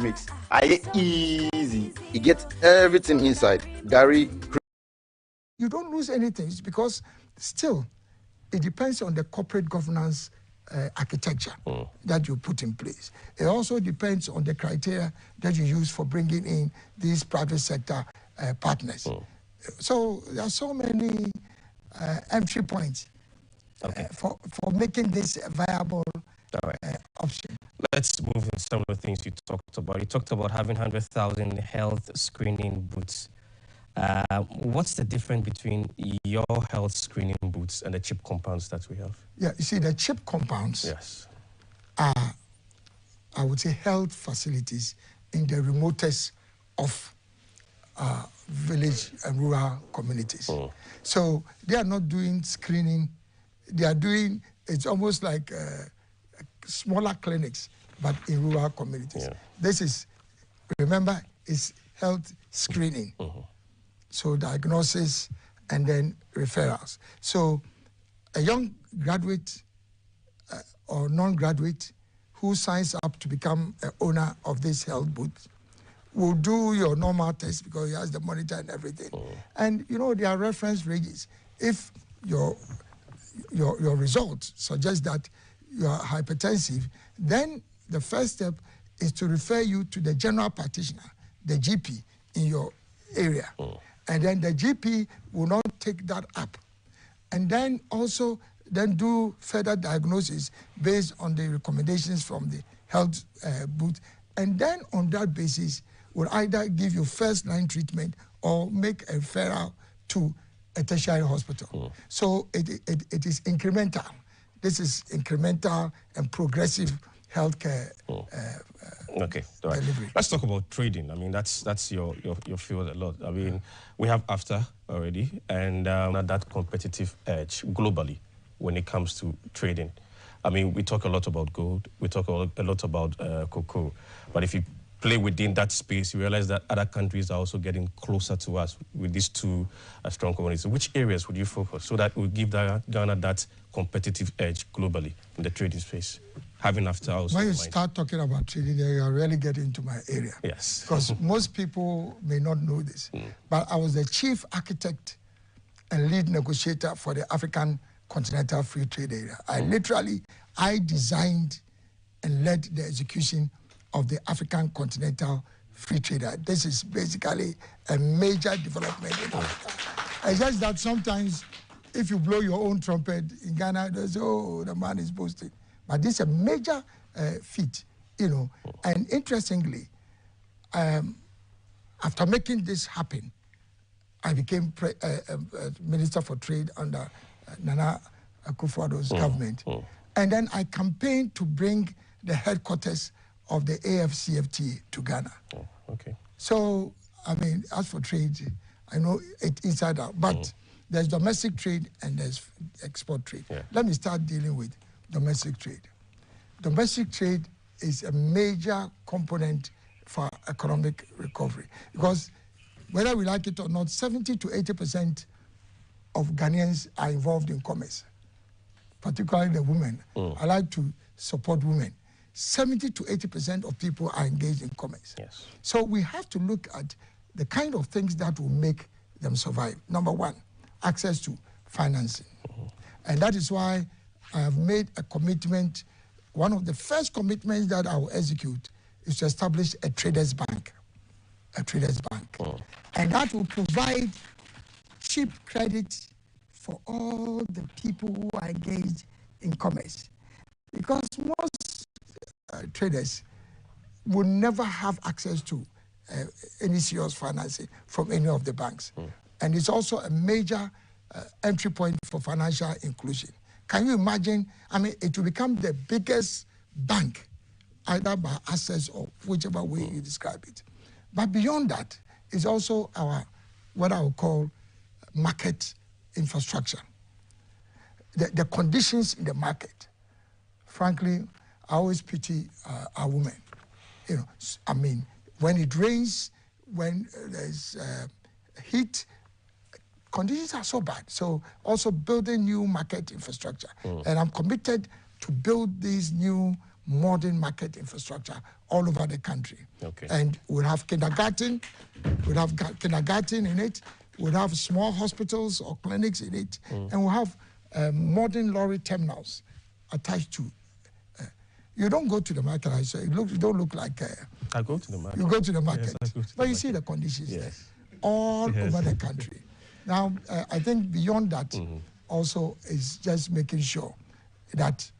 mix. I easy. You get everything inside. Gary. You don't lose anything because still it depends on the corporate governance architecture that you put in place. It also depends on the criteria that you use for bringing in these private sector partners. So there are so many entry points for making this a viable option. Let's move in some of the things you talked about. You talked about having 100,000 health screening booths. What's the difference between your health screening booths and the chip compounds that we have? Yeah, you see, the chip compounds are, I would say, health facilities in the remotest of village and rural communities. So they are not doing screening. They are doing, it's almost like smaller clinics, but in rural communities. This is, remember, is health screening. So diagnosis and then referrals. So a young graduate or non-graduate who signs up to become an owner of this health booth will do your normal test because he has the monitor and everything. And you know, there are reference ranges. If your results suggest that you are hypertensive, then the first step is to refer you to the general practitioner, the GP in your area. And then the GP will not take that up. And then also then do further diagnosis based on the recommendations from the health booth. And then on that basis, will either give you first-line treatment or make a referral to a tertiary hospital. So it is incremental. This is incremental and progressive healthcare delivery. Let's talk about trading. I mean, that's your field a lot. I mean, we have AFTA already, and that competitive edge globally when it comes to trading. I mean, we talk a lot about gold, we talk a lot about cocoa, but if you play within that space, you realize that other countries are also getting closer to us with these two strong communities. Which areas would you focus so that will give Ghana that competitive edge globally in the trading space? Having after also when you start talking about trading, you are really getting into my area. Yes. Because most people may not know this, but I was the chief architect and lead negotiator for the African Continental Free Trade Area. I designed and led the execution of the African Continental Free Trade Area. This is basically a major development in Africa. It's just that sometimes if you blow your own trumpet in Ghana, they say, oh, the man is boasting. But this is a major feat, you know. And interestingly, after making this happen, I became Minister for Trade under Nana Akufo-Addo's government. And then I campaigned to bring the headquarters of the AFCFTA to Ghana. So, I mean, as for trade, I know it inside out, but there's domestic trade and there's export trade. Let me start dealing with domestic trade. Domestic trade is a major component for economic recovery because whether we like it or not, 70 to 80% of Ghanaians are involved in commerce, particularly the women. I like to support women. 70 to 80% of people are engaged in commerce. So we have to look at the kind of things that will make them survive. Number one, access to financing. And that is why I have made a commitment. One of the first commitments that I will execute is to establish a traders bank. And that will provide cheap credit for all the people who are engaged in commerce. Because most traders will never have access to any serious financing from any of the banks. And it's also a major entry point for financial inclusion. Can you imagine? I mean, it will become the biggest bank, either by assets or whichever way you describe it. But beyond that, it's also our, what I would call market infrastructure. The conditions in the market. Frankly, I always pity our women. You know, I mean, when it rains, when there's heat, conditions are so bad. So also building new market infrastructure. And I'm committed to build these new modern market infrastructure all over the country. Okay. And we'll have kindergarten, kindergarten in it, we'll have small hospitals or clinics in it, and we'll have modern lorry terminals attached to. You don't go to the market, I say, you don't look like... I go to the market. You go to the market. Yes, I go to the but you market. see the conditions Yes. there, all over the country. Now, I think beyond that also is just making sure that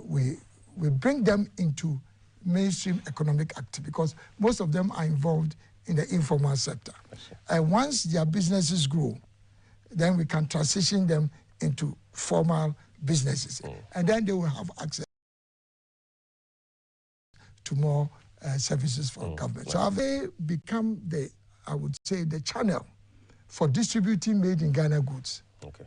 we bring them into mainstream economic activity, because most of them are involved in the informal sector. And once their businesses grow, then we can transition them into formal businesses. And then they will have access to more services from government. So have they become the, I would say, the channel for distributing made in Ghana goods. Okay.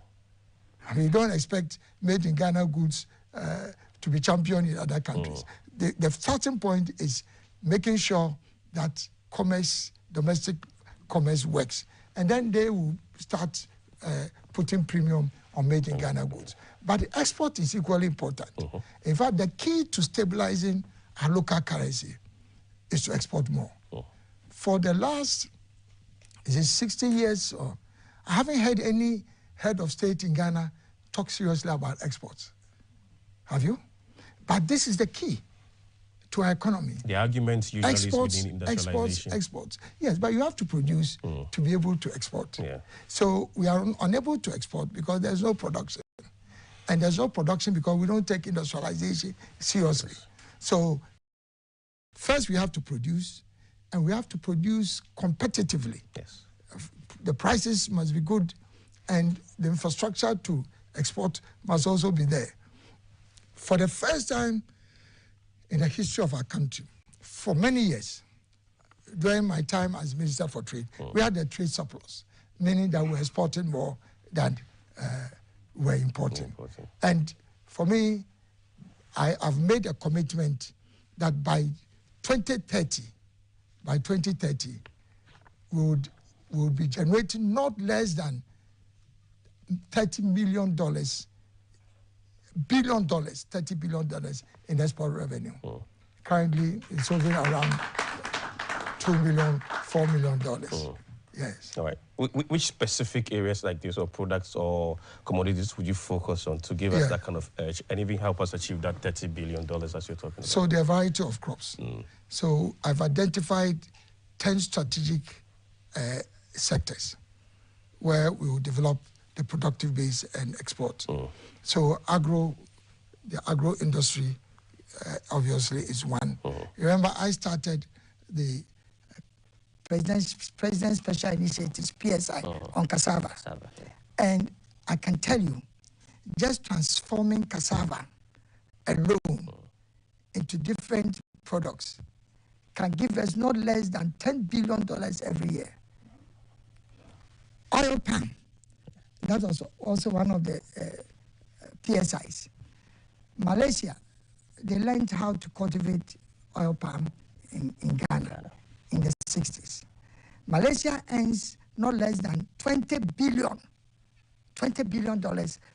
I mean, you don't expect made in Ghana goods to be championed in other countries. The starting point is making sure that commerce, domestic commerce works. And then they will start putting premium on made in Ghana goods. But the export is equally important. In fact, the key to stabilizing our local currency is to export more. For the last, is it 60 years, or I haven't heard any head of state in Ghana talk seriously about exports. Have you? But this is the key to our economy. The argument usually Exports, is within industrialization. exports. Yes, but you have to produce to be able to export. Yeah. So we are unable to export because there's no production. And there's no production because we don't take industrialization seriously. So first we have to produce, and we have to produce competitively. Yes. The prices must be good, and the infrastructure to export must also be there. For the first time in the history of our country, for many years, during my time as Minister for Trade, we had a trade surplus, meaning that we're exporting more than we're importing. And for me, I've made a commitment that by 2030, we would be generating not less than $30 billion in export revenue. Currently, it's hovering around $2 million, $4 million. Yes. All right. Which specific areas like this, or products or commodities, would you focus on to give us that kind of edge and even help us achieve that $30 billion as you're talking about? So there are a variety of crops. So I've identified 10 strategic sectors where we will develop the productive base and export. So the agro industry obviously is one. Remember, I started the President's Special Initiatives, PSI, on cassava. And I can tell you, just transforming cassava alone into different products can give us not less than $10 billion every year. Oil palm, that was also one of the PSIs. Malaysia, they learned how to cultivate oil palm in Ghana in the 60s. Malaysia earns not less than $20 billion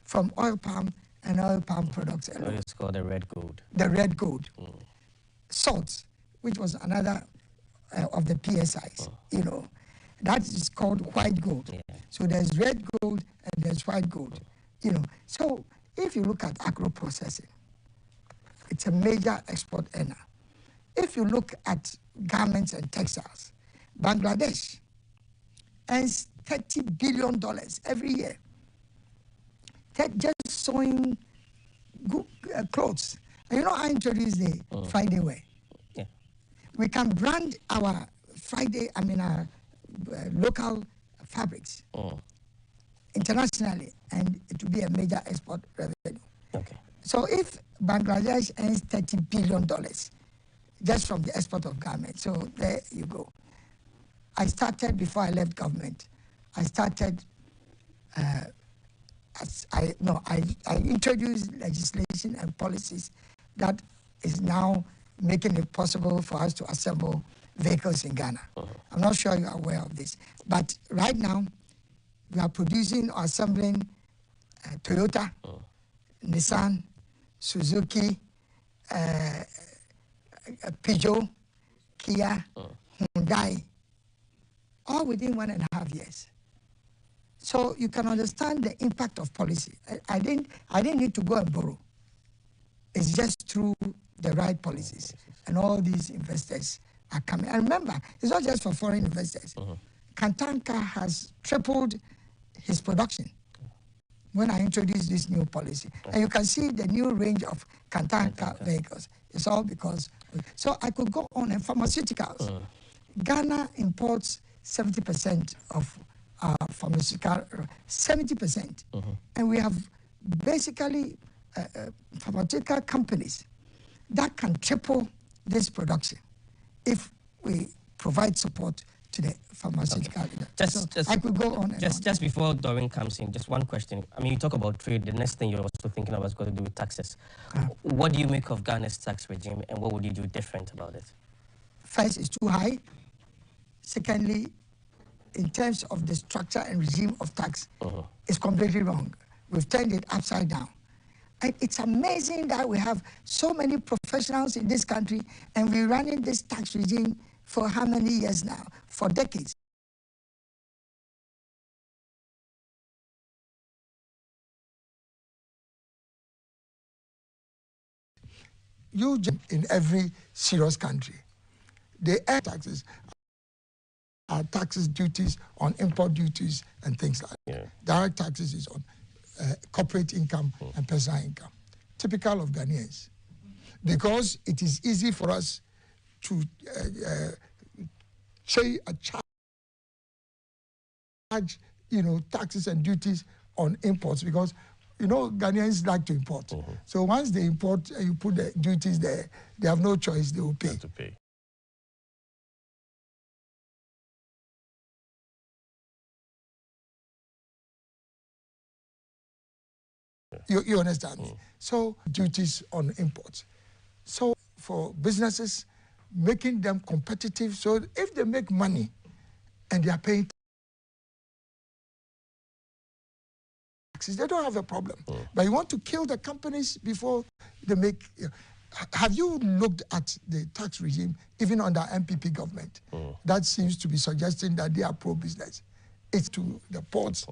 from oil palm and oil palm products alone. It's called the red gold. The red gold. Salt, which was another of the PSIs, you know, that is called white gold. So there's red gold and there's white gold, you know. So if you look at agro processing, it's a major export earner. If you look at garments and textiles, Bangladesh earns $30 billion every year. Just sewing clothes. And you know, I introduced the Friday wear. We can brand our our local fabrics internationally, and it will be a major export revenue. So if Bangladesh earns $30 billion just from the export of garments, so there you go. I started, before I left government, I started, I introduced legislation and policies that is now making it possible for us to assemble vehicles in Ghana. I'm not sure you're aware of this, but right now we are producing or assembling Toyota, Nissan, Suzuki, Peugeot, Kia, Hyundai, all within 1.5 years. So you can understand the impact of policy. I didn't need to go and borrow. It's just through the right policies. And all these investors are coming. And remember, it's not just for foreign investors. Kantanka has tripled his production when I introduced this new policy. And you can see the new range of Kantanka vehicles. It's all because, so I could go on. And pharmaceuticals. Ghana imports 70% of pharmaceutical, 70%. And we have basically pharmaceutical companies that can triple this production if we provide support to the pharmaceutical industry. I could go on and on. Just before Doreen comes in, just one question. I mean, you talk about trade. The next thing you're also thinking about is going to do with taxes. What do you make of Ghana's tax regime, and what would you do different about it? First, it's too high. Secondly, in terms of the structure and regime of tax, it's completely wrong. We've turned it upside down. And it's amazing that we have so many professionals in this country, and we're running this tax regime for how many years now? For decades. In every serious country, they add taxes. Taxes, duties on import duties and things like that. Direct taxes is on corporate income and personal income. Typical of Ghanaians. Because it is easy for us to charge, taxes and duties on imports, because, Ghanaians like to import. So once they import, you put the duties there, they have no choice, they will pay. You understand me? So duties on imports. So for businesses, making them competitive, so if they make money and they are paying taxes, they don't have a problem. But you want to kill the companies before they make... Have you looked at the tax regime, even under MPP government? That seems to be suggesting that they are pro-business. It's to the ports.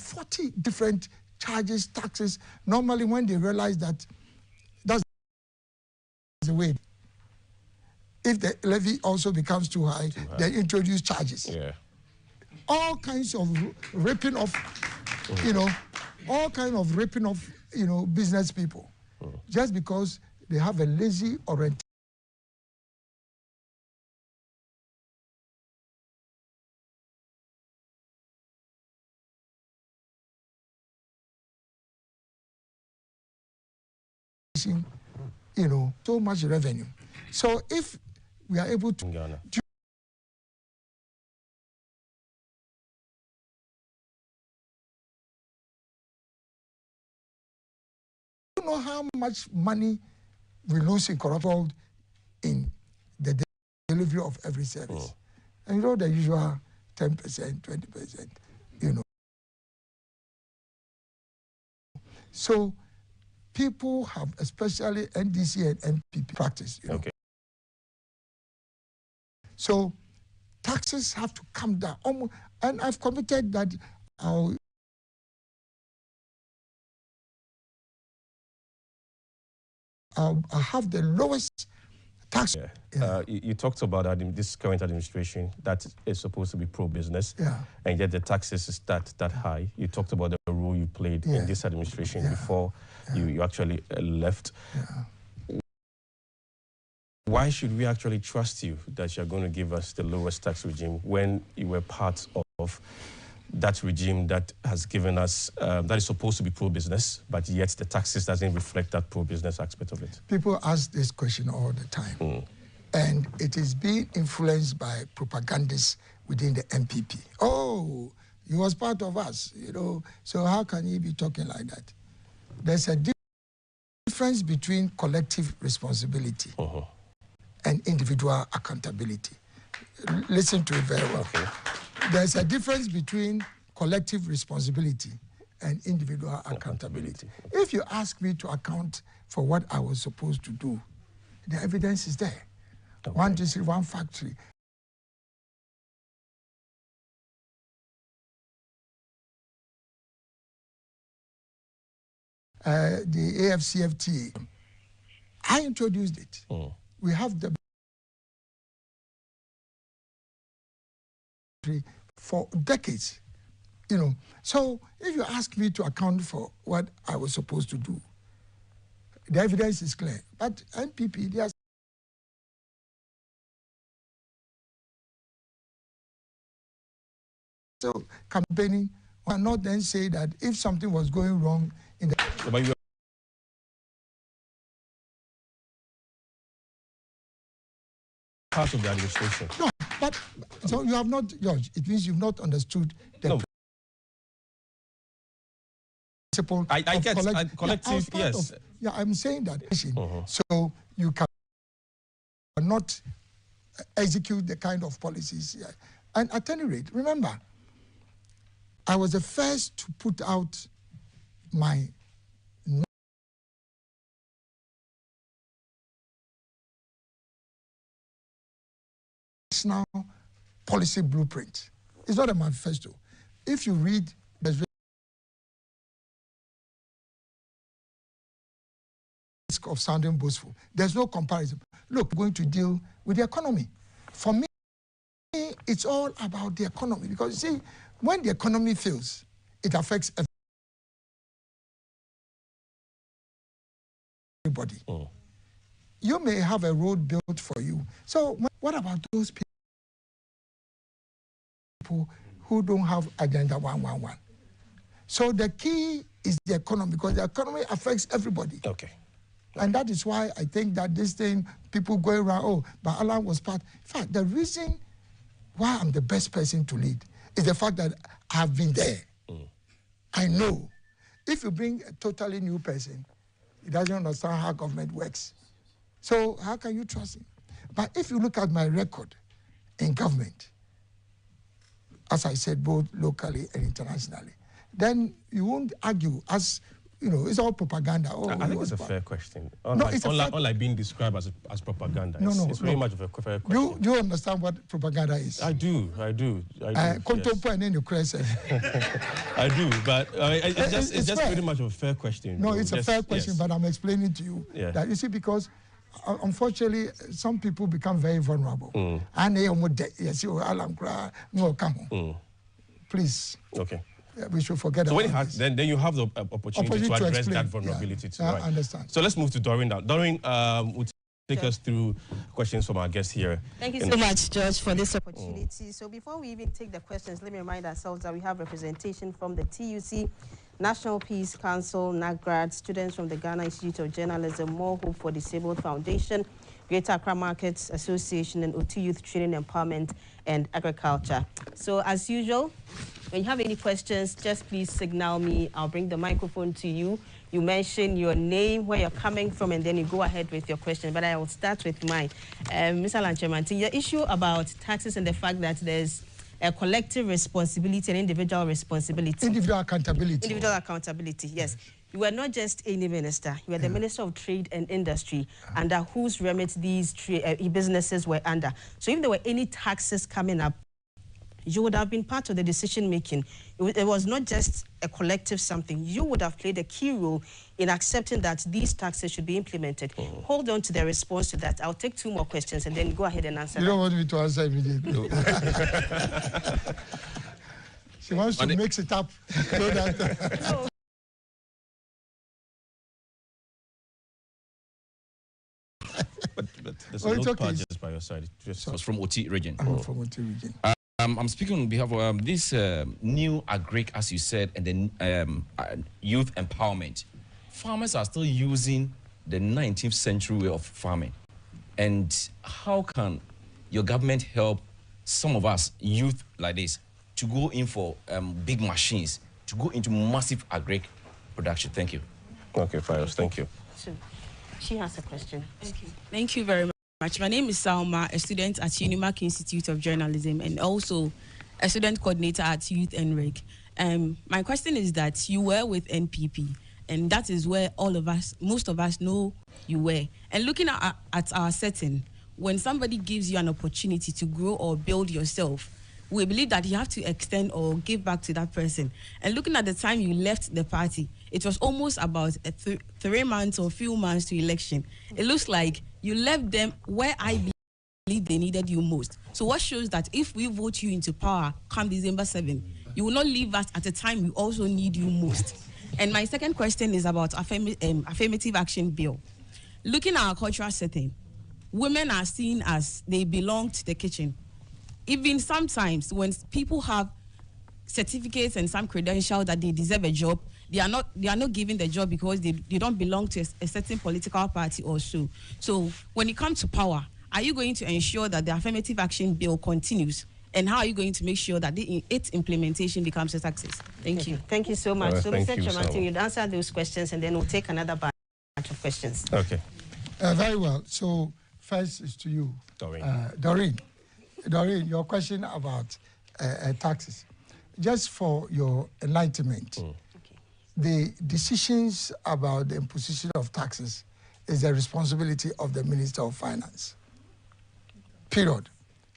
40 different charges, taxes. Normally, when they realize that that's the way, if the levy also becomes too high, they introduce charges. All kinds of ripping off, all kinds of ripping off, business people, just because they have a lazy orientation. So much revenue. So if we are able to you know how much money we lose in corruption in the delivery of every service. And the usual 10%, 20%, So people have, especially NDC and MPP practice, So taxes have to come down. And I've committed that I'll have the lowest tax. You talked about that in this current administration that is supposed to be pro-business, and yet the taxes is that high. You talked about the role you played in this administration before you actually left. Why should we actually trust you that you're going to give us the lowest tax regime when you were part of that regime that has given us, that is supposed to be pro-business, but yet the taxes doesn't reflect that pro-business aspect of it? People ask this question all the time. And it is being influenced by propagandists within the MPP. Oh, he was part of us, so how can he be talking like that? There's a difference between collective responsibility and individual accountability. listen to it very well. Okay. There's a difference between collective responsibility and individual accountability. If you ask me to account for what I was supposed to do, the evidence is there. Okay. One district, one factory. The AFCFTA, I introduced it. We have the for decades, you know. So if you ask me to account for what I was supposed to do, the evidence is clear. But NPP, they are still campaigning. Why not then say that if something was going wrong in the part of the administration? No, but so you have not, George. It means you've not understood the principle. I get collective. Yes. I'm saying that. So you cannot execute the kind of policies. And at any rate, remember, I was the first to put out my national policy blueprint. It's not a manifesto. If you read the risk of sounding boastful, there's no comparison. Look, we're going to deal with the economy. For me, it's all about the economy, because you see, when the economy fails, it affects everybody. You may have a road built for you. So what about those people who don't have Agenda 111? So the key is the economy, because the economy affects everybody. Okay. And that is why I think that this thing, people go around, oh, but Alan was part. In fact, the reason why I'm the best person to lead is the fact that I've been there. I know. If you bring a totally new person, he doesn't understand how government works. So how can you trust him? But if you look at my record in government, as I said, both locally and internationally, then you won't argue as, you know, it's all propaganda. Oh, I think it's a fair question. Unlike being described as propaganda. It's very much of a fair question. You understand what propaganda is? I do. I do, yes. I do, but it's just pretty much of a fair question. No, it's a fair question, but I'm explaining to you that, you see, because unfortunately, some people become very vulnerable. Please. Okay. We should forget about this. Then you have the opportunity to address that vulnerability. I understand. So let's move to Doreen now. Doreen will take us through questions from our guests here. Thank you so much, George, for this opportunity. So before we even take the questions, let me remind ourselves that we have representation from the TUC, National Peace Council, NAGRAD, students from the Ghana Institute of Journalism, More Hope for Disabled Foundation, Greater Accra Markets Association, and OT Youth Training, Empowerment and Agriculture. So as usual, when you have any questions, just please signal me. I'll bring the microphone to you. You mention your name, where you're coming from, and then you go ahead with your question. But I will start with mine. Mr. Kyerematen, the issue about taxes and the fact that there's a collective responsibility and individual responsibility. Individual accountability. Individual accountability, yes. You were not just any minister. You were the Minister of Trade and Industry, under whose remit these businesses were under. So if there were any taxes coming up, you would have been part of the decision-making. It was not just a collective something. You would have played a key role in accepting that these taxes should be implemented. Hold on to the response to that. I'll take 2 more questions and then go ahead and answer. You don't want me to answer immediately. She wants to mix it up so that... No. But there's a notepad just by your side. It was from OT region. I'm from OT region. I'm speaking on behalf of this new agric, as you said, and then youth empowerment. Farmers are still using the 19th century way of farming. And how can your government help some of us, youth like this, to go in for big machines, to go into massive agric production? Thank you. Okay, Fios, thank you. She has a question. Okay. Thank you very My name is Salma, a student at Unimac Institute of Journalism and also a student coordinator at Youth NREG. My question is that you were with NPP, and that is where most of us know you were. And looking at our setting, when somebody gives you an opportunity to grow or build yourself, we believe that you have to extend or give back to that person. And looking at the time you left the party, it was almost about 3 months or few months to election. It looks like you left them where I believe they needed you most. So what shows that if we vote you into power come December 7, you will not leave us at a time we also need you most. And my second question is about affirmative action bill. Looking at our cultural setting, women are seen as they belong to the kitchen. Even sometimes when people have certificates and some credentials that they deserve a job, they are not given the job because they don't belong to a certain political party or so. So when it comes to power, are you going to ensure that the affirmative action bill continues? And how are you going to make sure that its implementation becomes a success? Thank you. Thank you so much. So, Mr. Kyerematen, you'd answer those questions and then we'll take another batch of questions. Okay. Very well. So first is to you, Doreen. Doreen, your question about taxes. Just for your enlightenment, the decisions about the imposition of taxes is the responsibility of the Minister of Finance. Period.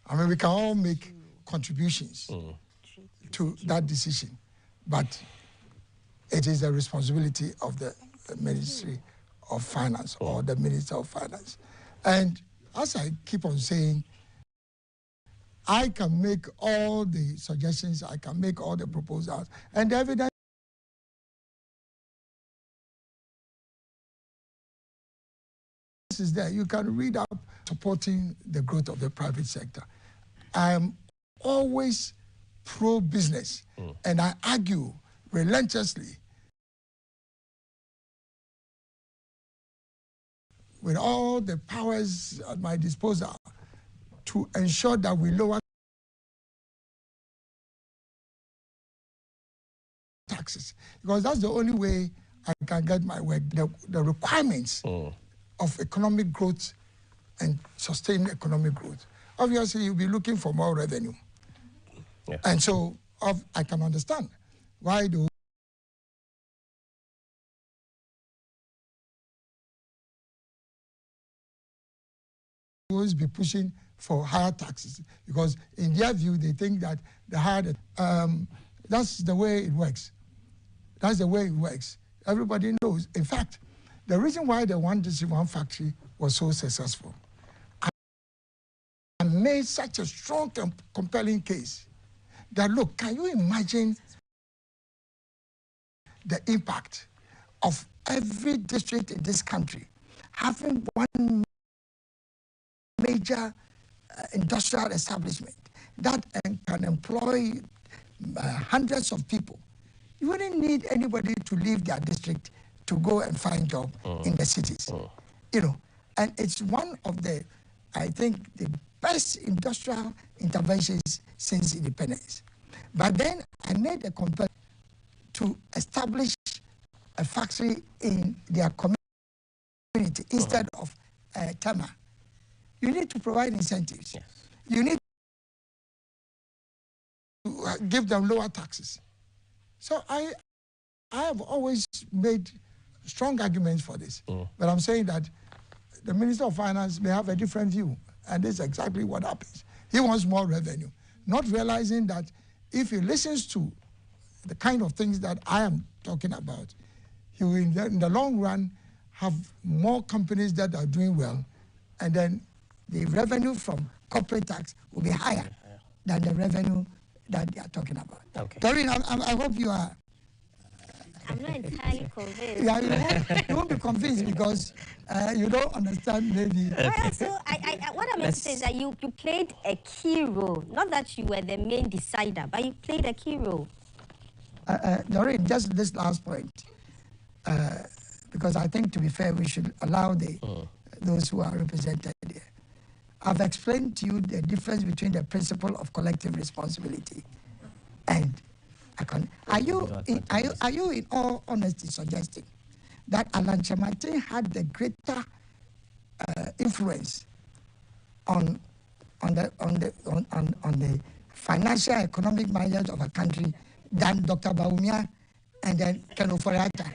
I mean, we can all make contributions to that decision, but it is the responsibility of the Ministry of Finance or the Minister of Finance. And as I keep on saying, I can make all the suggestions, I can make all the proposals, and the evidence is there. You can read up supporting the growth of the private sector. I am always pro-business, and I argue relentlessly with all the powers at my disposal to ensure that we lower taxes, because that's the only way I can get my work. The requirements of economic growth and sustained economic growth. Obviously, you'll be looking for more revenue. Yeah. And so I can understand why do always be pushing for higher taxes, because in their view, they think that the higher, that's the way it works. That's the way it works. Everybody knows. In fact, the reason why the one district, one factory was so successful, I made such a strong and compelling case that, look, can you imagine the impact of every district in this country having one major industrial establishment that can employ hundreds of people? You wouldn't need anybody to leave their district to go and find job in the cities. You know, and it's one of the, I think, the best industrial interventions since independence. But then I made a compel to establish a factory in their community instead of Tema. You need to provide incentives. Yes. You need to give them lower taxes. So I have always made strong arguments for this. But I'm saying that the Minister of Finance may have a different view, and this is exactly what happens. He wants more revenue, not realizing that if he listens to the kind of things that I am talking about, he will, in the long run, have more companies that are doing well, and then the revenue from corporate tax will be higher than the revenue that they are talking about. Okay. Doreen, I hope you are. I'm not entirely convinced. Yeah, you won't be convinced because you don't understand maybe. Well, so what I meant to say is that you played a key role. Not that you were the main decider, but you played a key role. Doreen, just this last point, because I think, to be fair, we should allow those who are represented here. I've explained to you the difference between the principle of collective responsibility and are you in all honesty suggesting that Alan Kyerematen had the greater influence on the financial economic management of a country than Dr. Bawumia and then Ken Ofori-Atta.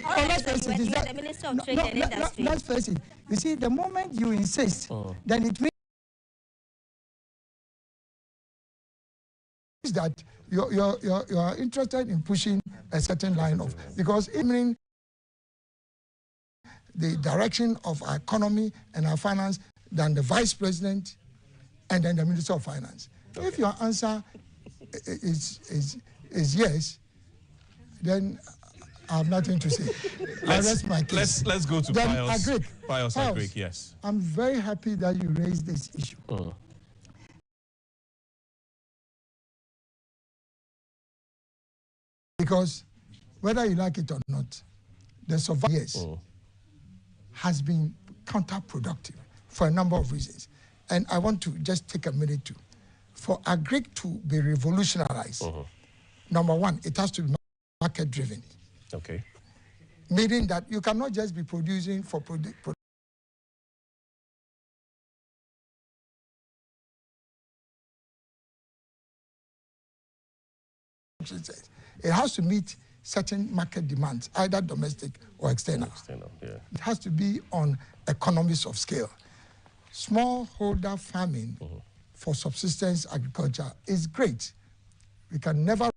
Let's face it. The Minister of Trade and Industry. Let's face it. You see, the moment you insist, then it means that you are interested in pushing a certain line of, because even the direction of our economy and our finance than the vice president and then the Minister of Finance. Okay. If your answer is yes, then I have nothing to say. I rest my case. Let's go to Pius Agric, yes. I'm very happy that you raised this issue. Because whether you like it or not, the surveillance has been counterproductive for a number of reasons. And I want to just take a minute to, for agric to be revolutionized, number one, it has to be market driven. Okay. Meaning that you cannot just be producing for it has to meet certain market demands, either domestic or external. Yeah. It has to be on economies of scale. Smallholder farming for subsistence agriculture is great. We can never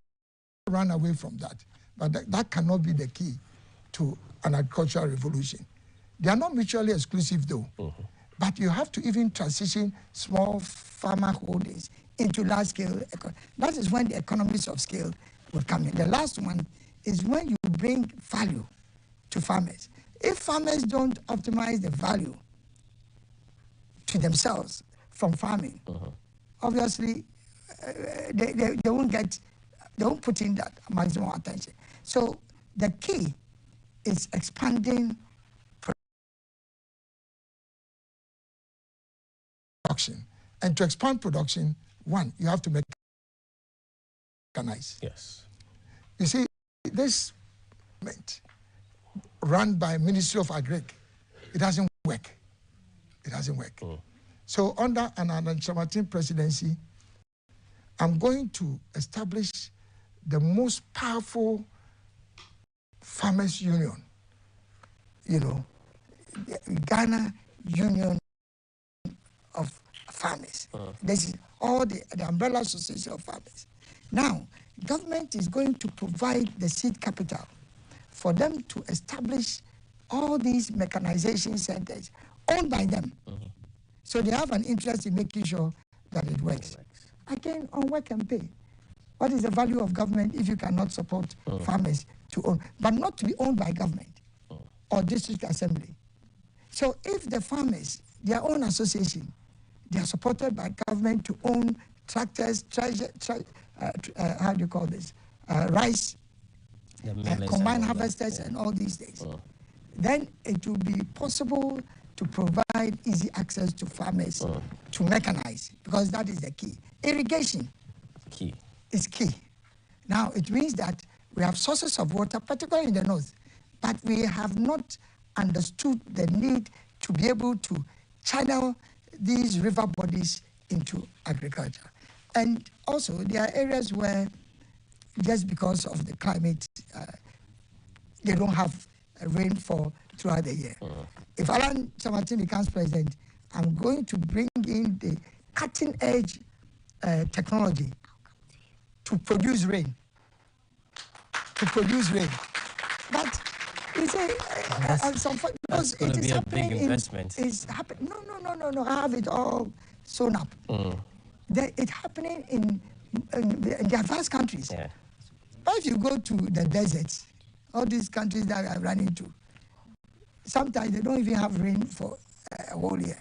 run away from that. But that cannot be the key to an agricultural revolution. They are not mutually exclusive though. But you have to even transition small farmer holdings into large scale. That is when the economies of scale will come in. The last one is when you bring value to farmers. If farmers don't optimize the value to themselves from farming, obviously they won't put in that maximum attention. So the key is expanding production. And to expand production, one, you have to mechanize. Yes. You see, this movement run by Ministry of Agric, it doesn't work. It doesn't work. So under an Kyerematen presidency, I'm going to establish the most powerful farmers union, Ghana Union of Farmers. This is all the umbrella association of farmers. Now, government is going to provide the seed capital for them to establish all these mechanization centers owned by them. So they have an interest in making sure that it works. Again, on work and pay. What is the value of government if you cannot support farmers to own, but not to be owned by government or district assembly? So if the farmers, their own association, they are supported by government to own tractors, how do you call this? Rice, combined harvesters and all these things. Then it will be possible to provide easy access to farmers to mechanize, because that is the key. Irrigation is key. Now, it means that we have sources of water, particularly in the north, but we have not understood the need to be able to channel these river bodies into agriculture. And also, there are areas where, just because of the climate, they don't have rainfall throughout the year. If Alan Kyerematen becomes president, I'm going to bring in the cutting-edge technology to produce rain. But you say, that's going to be a big investment. No. I have it all sewn up. It's happening in the advanced countries. Yeah. But if you go to the deserts, all these countries that I run into, sometimes they don't even have rain for a whole year.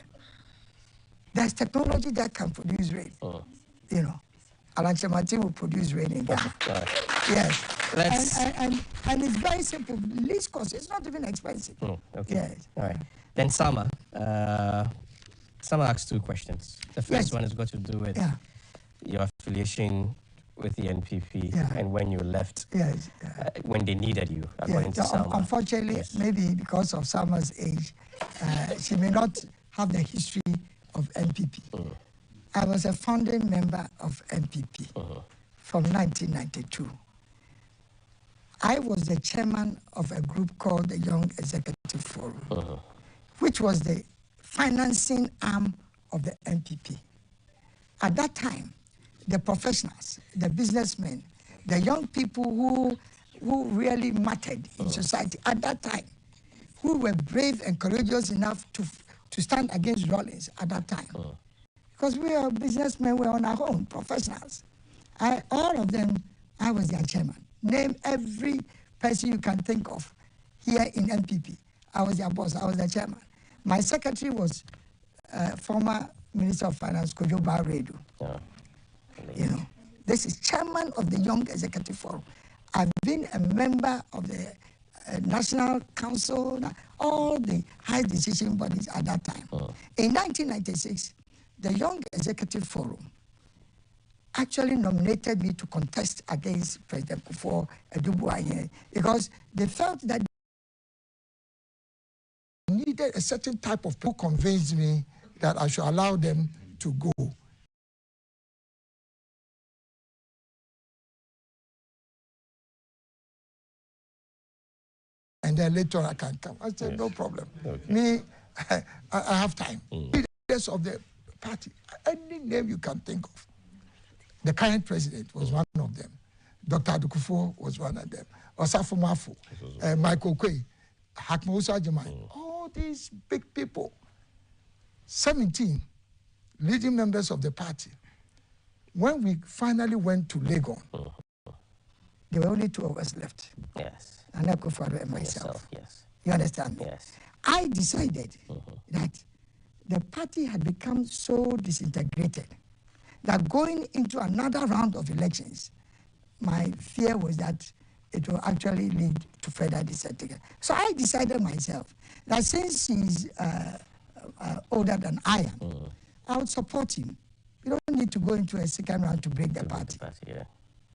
There's technology that can produce rain. Alan Kyerematen will produce rain in Ghana. Yes. And it's very simple. Least cost. It's not even expensive. Okay. Yes. All right. Then Sama asked two questions. The first one has got to do with your affiliation with the NPP and when you left, when they needed you, according to Sama. Unfortunately, maybe because of Sama's age, she may not have the history of MPP. I was a founding member of MPP from 1992. I was the chairman of a group called the Young Executive Forum, which was the financing arm of the MPP. At that time, the professionals, the businessmen, the young people who really mattered in society at that time, who were brave and courageous enough to stand against Rawlings at that time. Because we are businessmen, we're on our own, professionals. All of them, I was their chairman. Name every person you can think of here in MPP. I was their boss, I was their chairman. My secretary was former Minister of Finance, Kwadwo Kyerematen. You know, this is chairman of the Young Executive Forum. I've been a member of the National Council, all the high decision bodies at that time. In 1996, the Young Executive Forum actually nominated me to contest against President Kufuor Addo because they felt that they needed a certain type of people who convinced me that I should allow them to go. And then later on I can come. I said, no problem. Okay. Me, I have time. Leaders of the party, any name you can think of. The current president was one of them. Dr. Kufuor was one of them. Osafo Mafu, Michael Kwe, Hakmausa Jamai, all these big people. 17 leading members of the party. When we finally went to Legon, there were only two of us left. Yes. Nana Akufo-Addo and myself. Yes. You understand? Yes. I decided that the party had become so disintegrated that going into another round of elections, my fear was that it will actually lead to further disintegration. So I decided myself that since he's older than I am, I would support him. You don't need to go into a second round to break the party. Yeah.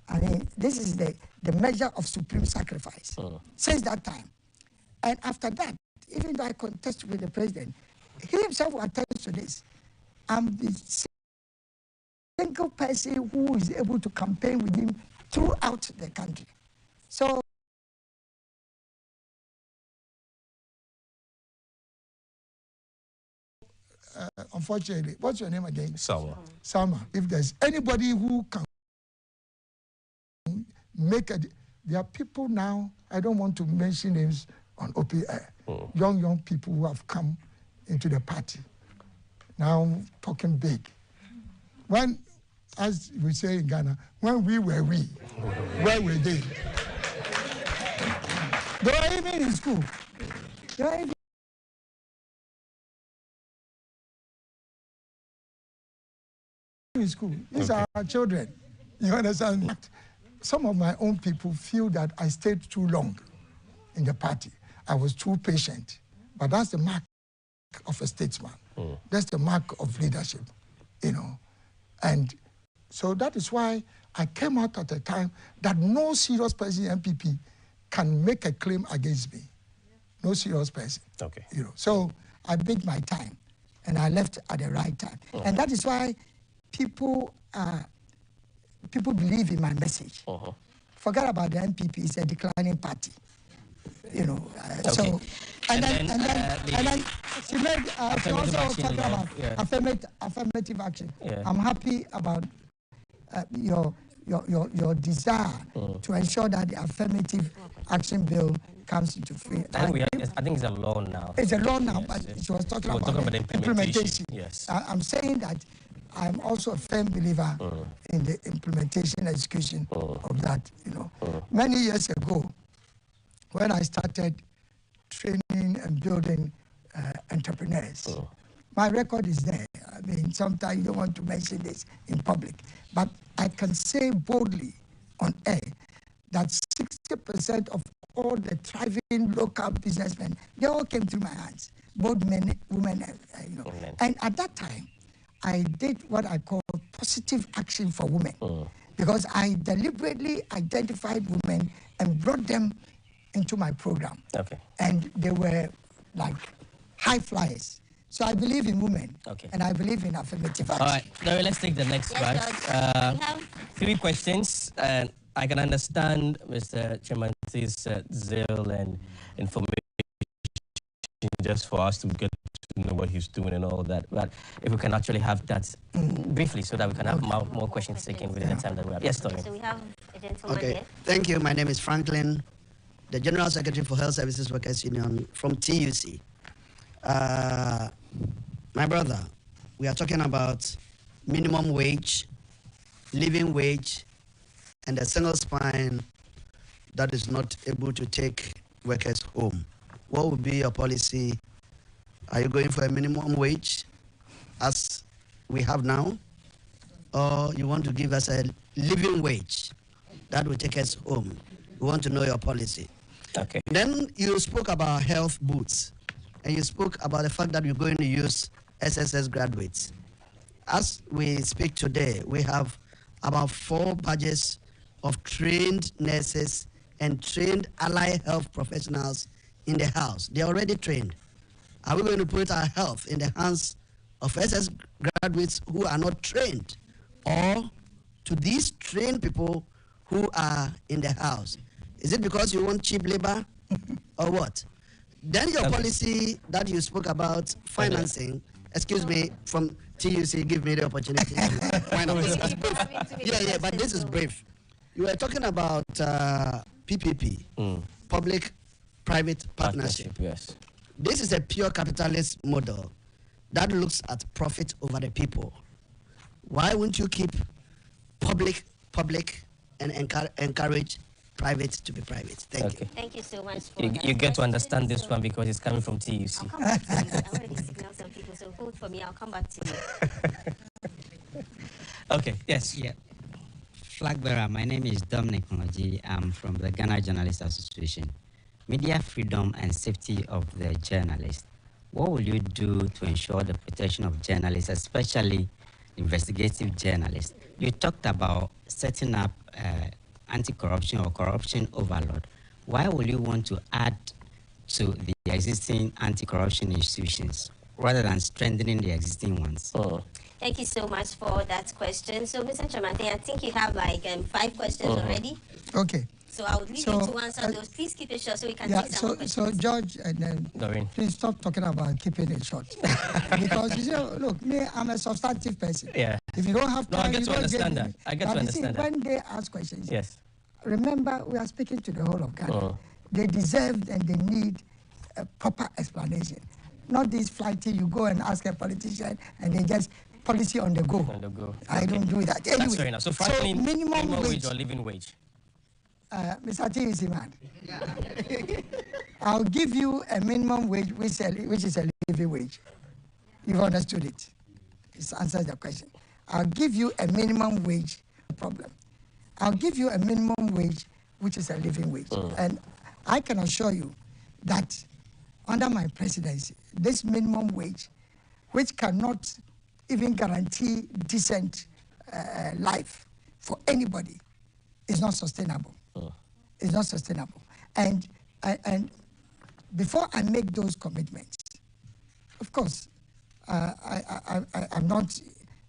I mean, this is the measure of supreme sacrifice since that time. And after that, even though I contested with the president, he himself will attest to this. I'm the single person who is able to campaign with him throughout the country. So, unfortunately, what's your name again? Salma. Salma. If there's anybody who can make a... There are people now, I don't want to mention names on OPA, young people who have come into the party. Now talking big. When, as we say in Ghana, when we were we, where were they? They were even in school. They were even in school. These are our children. You understand? Some of my own people feel that I stayed too long in the party. I was too patient. But that's the mark of a statesman. That's the mark of leadership, you know. And so that is why I came out at a time that no serious person in MPP can make a claim against me. No serious person. Okay. You know. So I bid my time, and I left at the right time. And that is why people believe in my message. Forget about the MPP; it's a declining party. You know. So, and then she made. She also was talking about affirmative action. Yeah. I'm happy about your desire to ensure that the affirmative action bill comes into force. I think it's a law now. It's a law now, Yes, but yes. she was talking We're about talking about the implementation. Yes. I'm saying that I'm also a firm believer in the implementation, execution of that. You know, many years ago, when I started training and building entrepreneurs, my record is there. I mean, sometimes you don't want to mention this in public, but I can say boldly on air that 60% of all the thriving local businessmen, they all came through my hands, both men, women, you know. And at that time, I did what I call positive action for women, because I deliberately identified women and brought them into my program. Okay. And they were like high flyers. So I believe in women. Okay. And I believe in affirmative action. All right, now let's take the next batch. We have 3 questions, and I can understand Mr. Kyerematen's zeal and information just for us to get to know what he's doing and all that. But if we can actually have that briefly so that we can have more questions taken within the time that we have. Yes, Doreen. so we have a gentleman Okay, here. thank you. My name is Franklin, the General Secretary for Health Services Workers Union from TUC. My brother, we are talking about minimum wage, living wage, and a single spine that is not able to take workers home. What would be your policy? Are you going for a minimum wage as we have now? Or you want to give us a living wage that will take us home? We want to know your policy. Okay. Then you spoke about health boots, and you spoke about the fact that you're going to use SSS graduates. As we speak today, we have about 4 badges of trained nurses and trained allied health professionals in the house. They're already trained. Are we going to put our health in the hands of SS graduates who are not trained, or to these trained people who are in the house? Is it because you want cheap labor or what? Then your policy that you spoke about financing, excuse me, from TUC, give me the opportunity. Yeah, but this is brief. You were talking about PPP, public-private partnership. Yes. This is a pure capitalist model that looks at profit over the people. Why won't you keep public, and encourage private to be private? Thank you. Thank you so much. For You get to understand this one because it's coming from TUC. I'll come back to you. I already signaled some people, so hold for me. I'll come back to you. Okay, yes. Yeah. Flagbearer, my name is Dominic Moji. I'm from the Ghana Journalists Association. Media freedom and safety of the journalists. What will you do to ensure the protection of journalists, especially investigative journalists? You talked about setting up anti-corruption or corruption overload. Why will you want to add to the existing anti-corruption institutions rather than strengthening the existing ones? Thank you so much for that question. So, Mr. Kyerematen, I think you have like 5 questions already. Okay. So I would leave you to answer those. Please keep it short so we can take some more questions. So George, and then Doreen, please stop talking about keeping it short. Because, you know, look, me, I'm a substantive person. Yeah. If you don't have time, I get you to don't understand get that. me. I get But to you see, understand that. when they ask questions, yes. remember, we are speaking to the whole of Ghana. They deserve and they need a proper explanation. Not this flighty, you go and ask a politician and they just policy on the go. On the go. I don't do that. Anyway, That's fair enough. So, frankly, minimum wage or living wage? Mr. TUC man, I'll give you a minimum wage, which is a living wage. You've understood it. It answers the question. I'll give you a minimum wage problem. I'll give you a minimum wage, which is a living wage. And I can assure you that under my presidency, this minimum wage, which cannot even guarantee decent life for anybody, is not sustainable. It's not sustainable. And before I make those commitments, of course, I'm not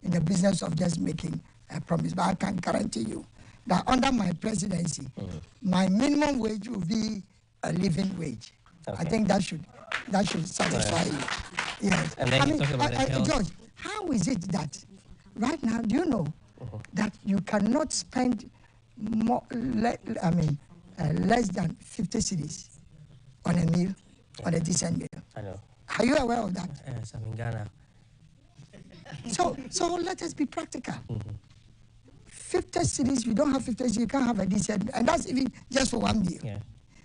in the business of just making a promise, but I can guarantee you that under my presidency, my minimum wage will be a living wage. Okay. I think that should satisfy you. Yes. And then you talk about the health. George, how is it that right now, do you know that you cannot spend more, less than 50 cedis on a meal, on a decent meal? I know. Are you aware of that? Yes, I'm in Ghana. So let us be practical. 50 cedis, you don't have 50 cedis, you can't have a decent, and that's even just for one meal. Yeah.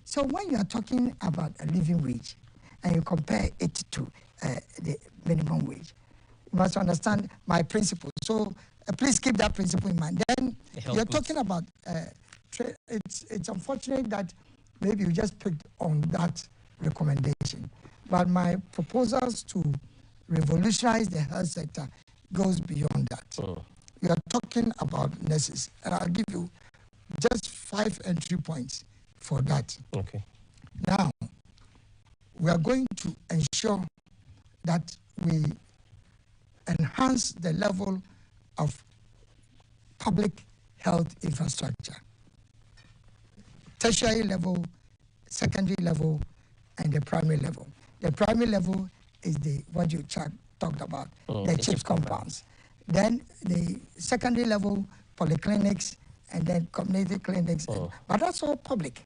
So when you are talking about a living wage and you compare it to the minimum wage, you must understand my principle. So please keep that principle in mind. Then you're talking about, it's unfortunate that maybe you just picked on that recommendation. But my proposals to revolutionize the health sector goes beyond that. You are talking about nurses, and I'll give you just 5 entry points for that. Okay. Now, we are going to ensure that we enhance the level of public health infrastructure, tertiary level, secondary level, and the primary level. The primary level is what you talked about, the CHIPS compounds. Then the secondary level, polyclinics, and then community clinics, but that's all public.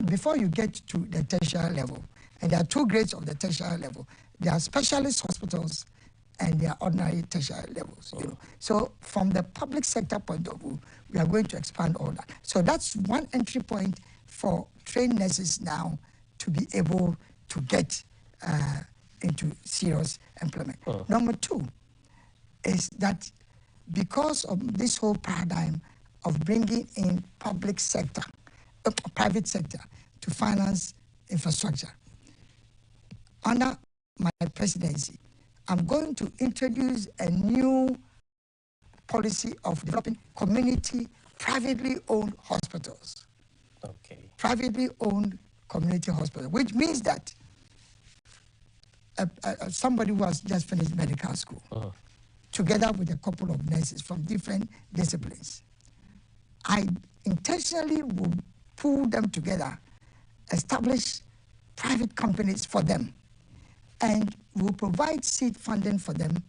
Before you get to the tertiary level, and there are two grades of the tertiary level. There are specialist hospitals and there are ordinary tertiary levels. You know. So from the public sector point of view, we are going to expand all that. So that's one entry point for trained nurses now to be able to get into serious employment. Number two is that because of this whole paradigm of bringing in public sector, private sector to finance infrastructure, under my presidency, I'm going to introduce a new policy of developing community, privately owned hospitals. Okay. Privately owned community hospitals, which means that somebody who has just finished medical school, together with a couple of nurses from different disciplines, I intentionally will pull them together, establish private companies for them, and will provide seed funding for them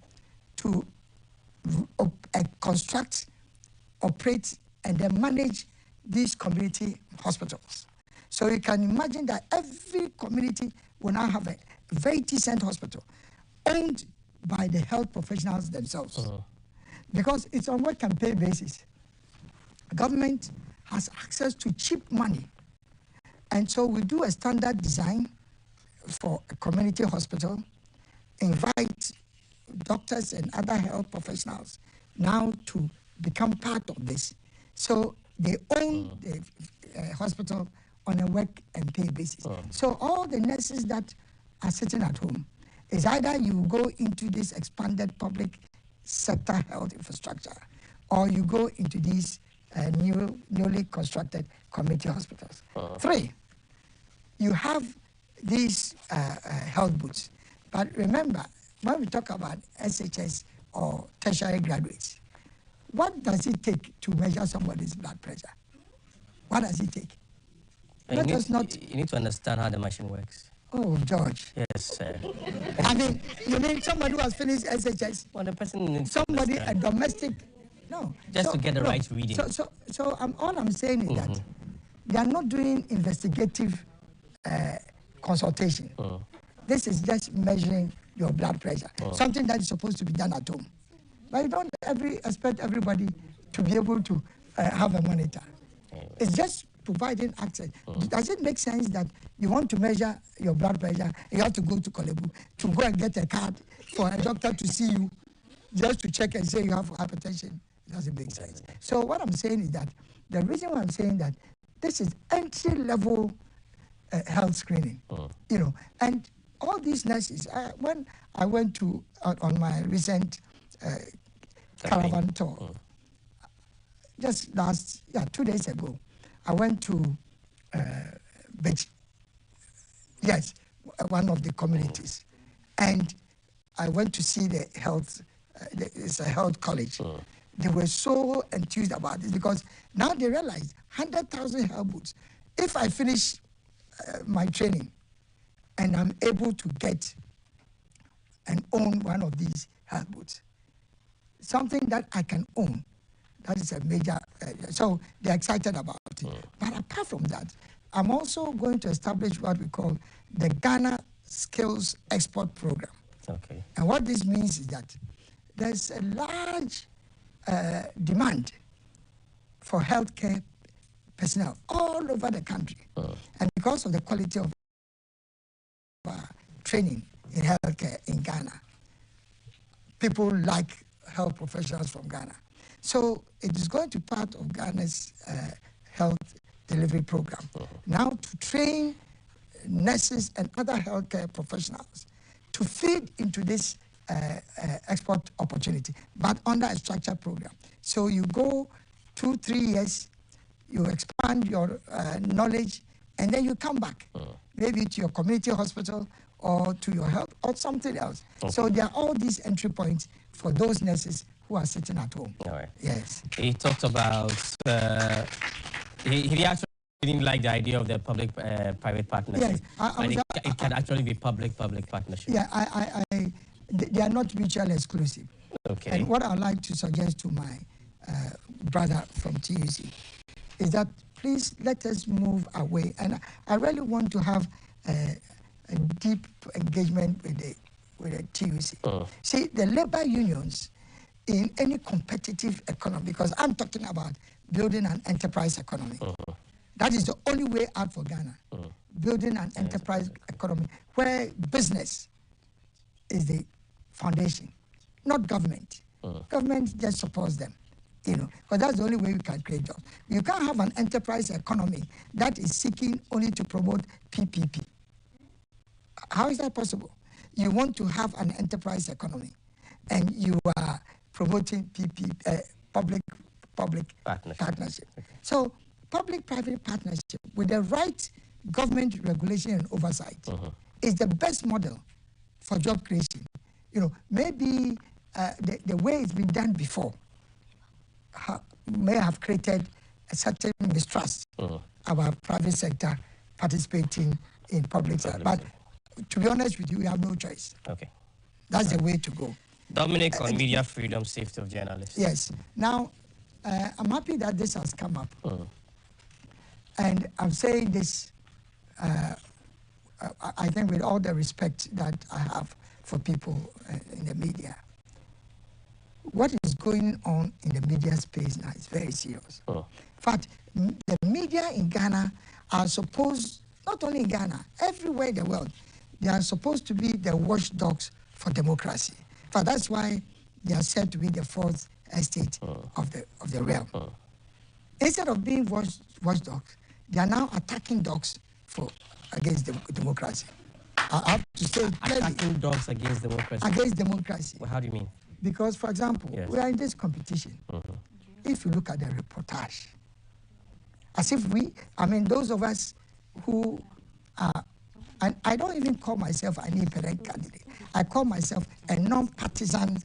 to construct, operate, and then manage these community hospitals. So you can imagine that every community will now have a very decent hospital owned by the health professionals themselves. Because it's on work and pay basis. Government has access to cheap money. And so we do a standard design for a community hospital, invite doctors and other health professionals now to become part of this. So they own the hospital on a work and pay basis. So all the nurses that are sitting at home is either you go into this expanded public sector health infrastructure, or you go into these newly constructed community hospitals. Three, you have these health booths. But remember, when we talk about SHS or tertiary graduates, what does it take to measure somebody's blood pressure? What does it take? You need to understand how the machine works. Oh, George. Yes, sir. I mean, you mean somebody who has finished SHS? Well, the person needs somebody, a domestic, no. Just to get the right reading. So all I'm saying is that they are not doing investigative consultation. This is just measuring your blood pressure, something that is supposed to be done at home. But you don't expect everybody to be able to have a monitor. It's just providing access. Does it make sense that you want to measure your blood pressure, you have to go to Kolebu to go and get a card for a doctor to see you, just to check and say you have hypertension? It doesn't make sense. So what I'm saying is that, the reason why I'm saying that, this is entry-level health screening, you know, and all these nurses, when I went to, on my recent caravan tour, just 2 days ago, I went to one of the communities, and I went to see the health, it's a health college. They were so enthused about this because now they realize 100,000 health booths. If I finish my training and I'm able to get and own one of these health booths, something that I can own, that is a major, so they're excited about it. But apart from that, I'm also going to establish what we call the Ghana Skills Export Program. Okay. And what this means is that there's a large demand for healthcare personnel all over the country. And because of the quality of training in healthcare in Ghana, people like health professionals from Ghana. So it is going to be part of Ghana's health delivery program. Now to train nurses and other healthcare professionals to feed into this export opportunity, but under a structured program. So you go 2-3 years, you expand your knowledge, and then you come back, maybe to your community hospital or to your health or something else. Okay. So there are all these entry points for those nurses who are sitting at home. All right. Yes. He talked about, he actually didn't like the idea of the public-private partnership. Yes. It can actually be public-public partnership. Yeah, they are not mutually exclusive. Okay. And what I'd like to suggest to my brother from TUC is that please let us move away. And I really want to have a deep engagement with the TUC. See, the labor unions in any competitive economy, because I'm talking about building an enterprise economy. That is the only way out for Ghana. Building an enterprise economy where business is the foundation, not government. Government just supports them, because that's the only way we can create jobs. You can't have an enterprise economy that is seeking only to promote PPP. How is that possible? You want to have an enterprise economy, and you are promoting public-public partnership. Okay. So public-private partnership with the right government regulation and oversight is the best model for job creation. Maybe the way it's been done before may have created a certain mistrust about private sector participating in public sector. But to be honest with you, we have no choice. Okay. That's the way to go. Dominic, on media freedom, safety of journalists. Yes. Now, I'm happy that this has come up. And I'm saying this, I think with all the respect that I have for people in the media. What is going on in the media space now is very serious. In fact, the media in Ghana are supposed, not only in Ghana, everywhere in the world, they are supposed to be the watchdogs for democracy. In fact, that's why they are said to be the fourth estate of the realm. Instead of being watchdogs, they are now attacking dogs against democracy. I have to say clearly. Attacking dogs against democracy? Against democracy. Well, how do you mean? Because, for example, we are in this competition. If you look at the reportage, as if those of us who are, and I don't even call myself an independent candidate. I call myself a non-partisan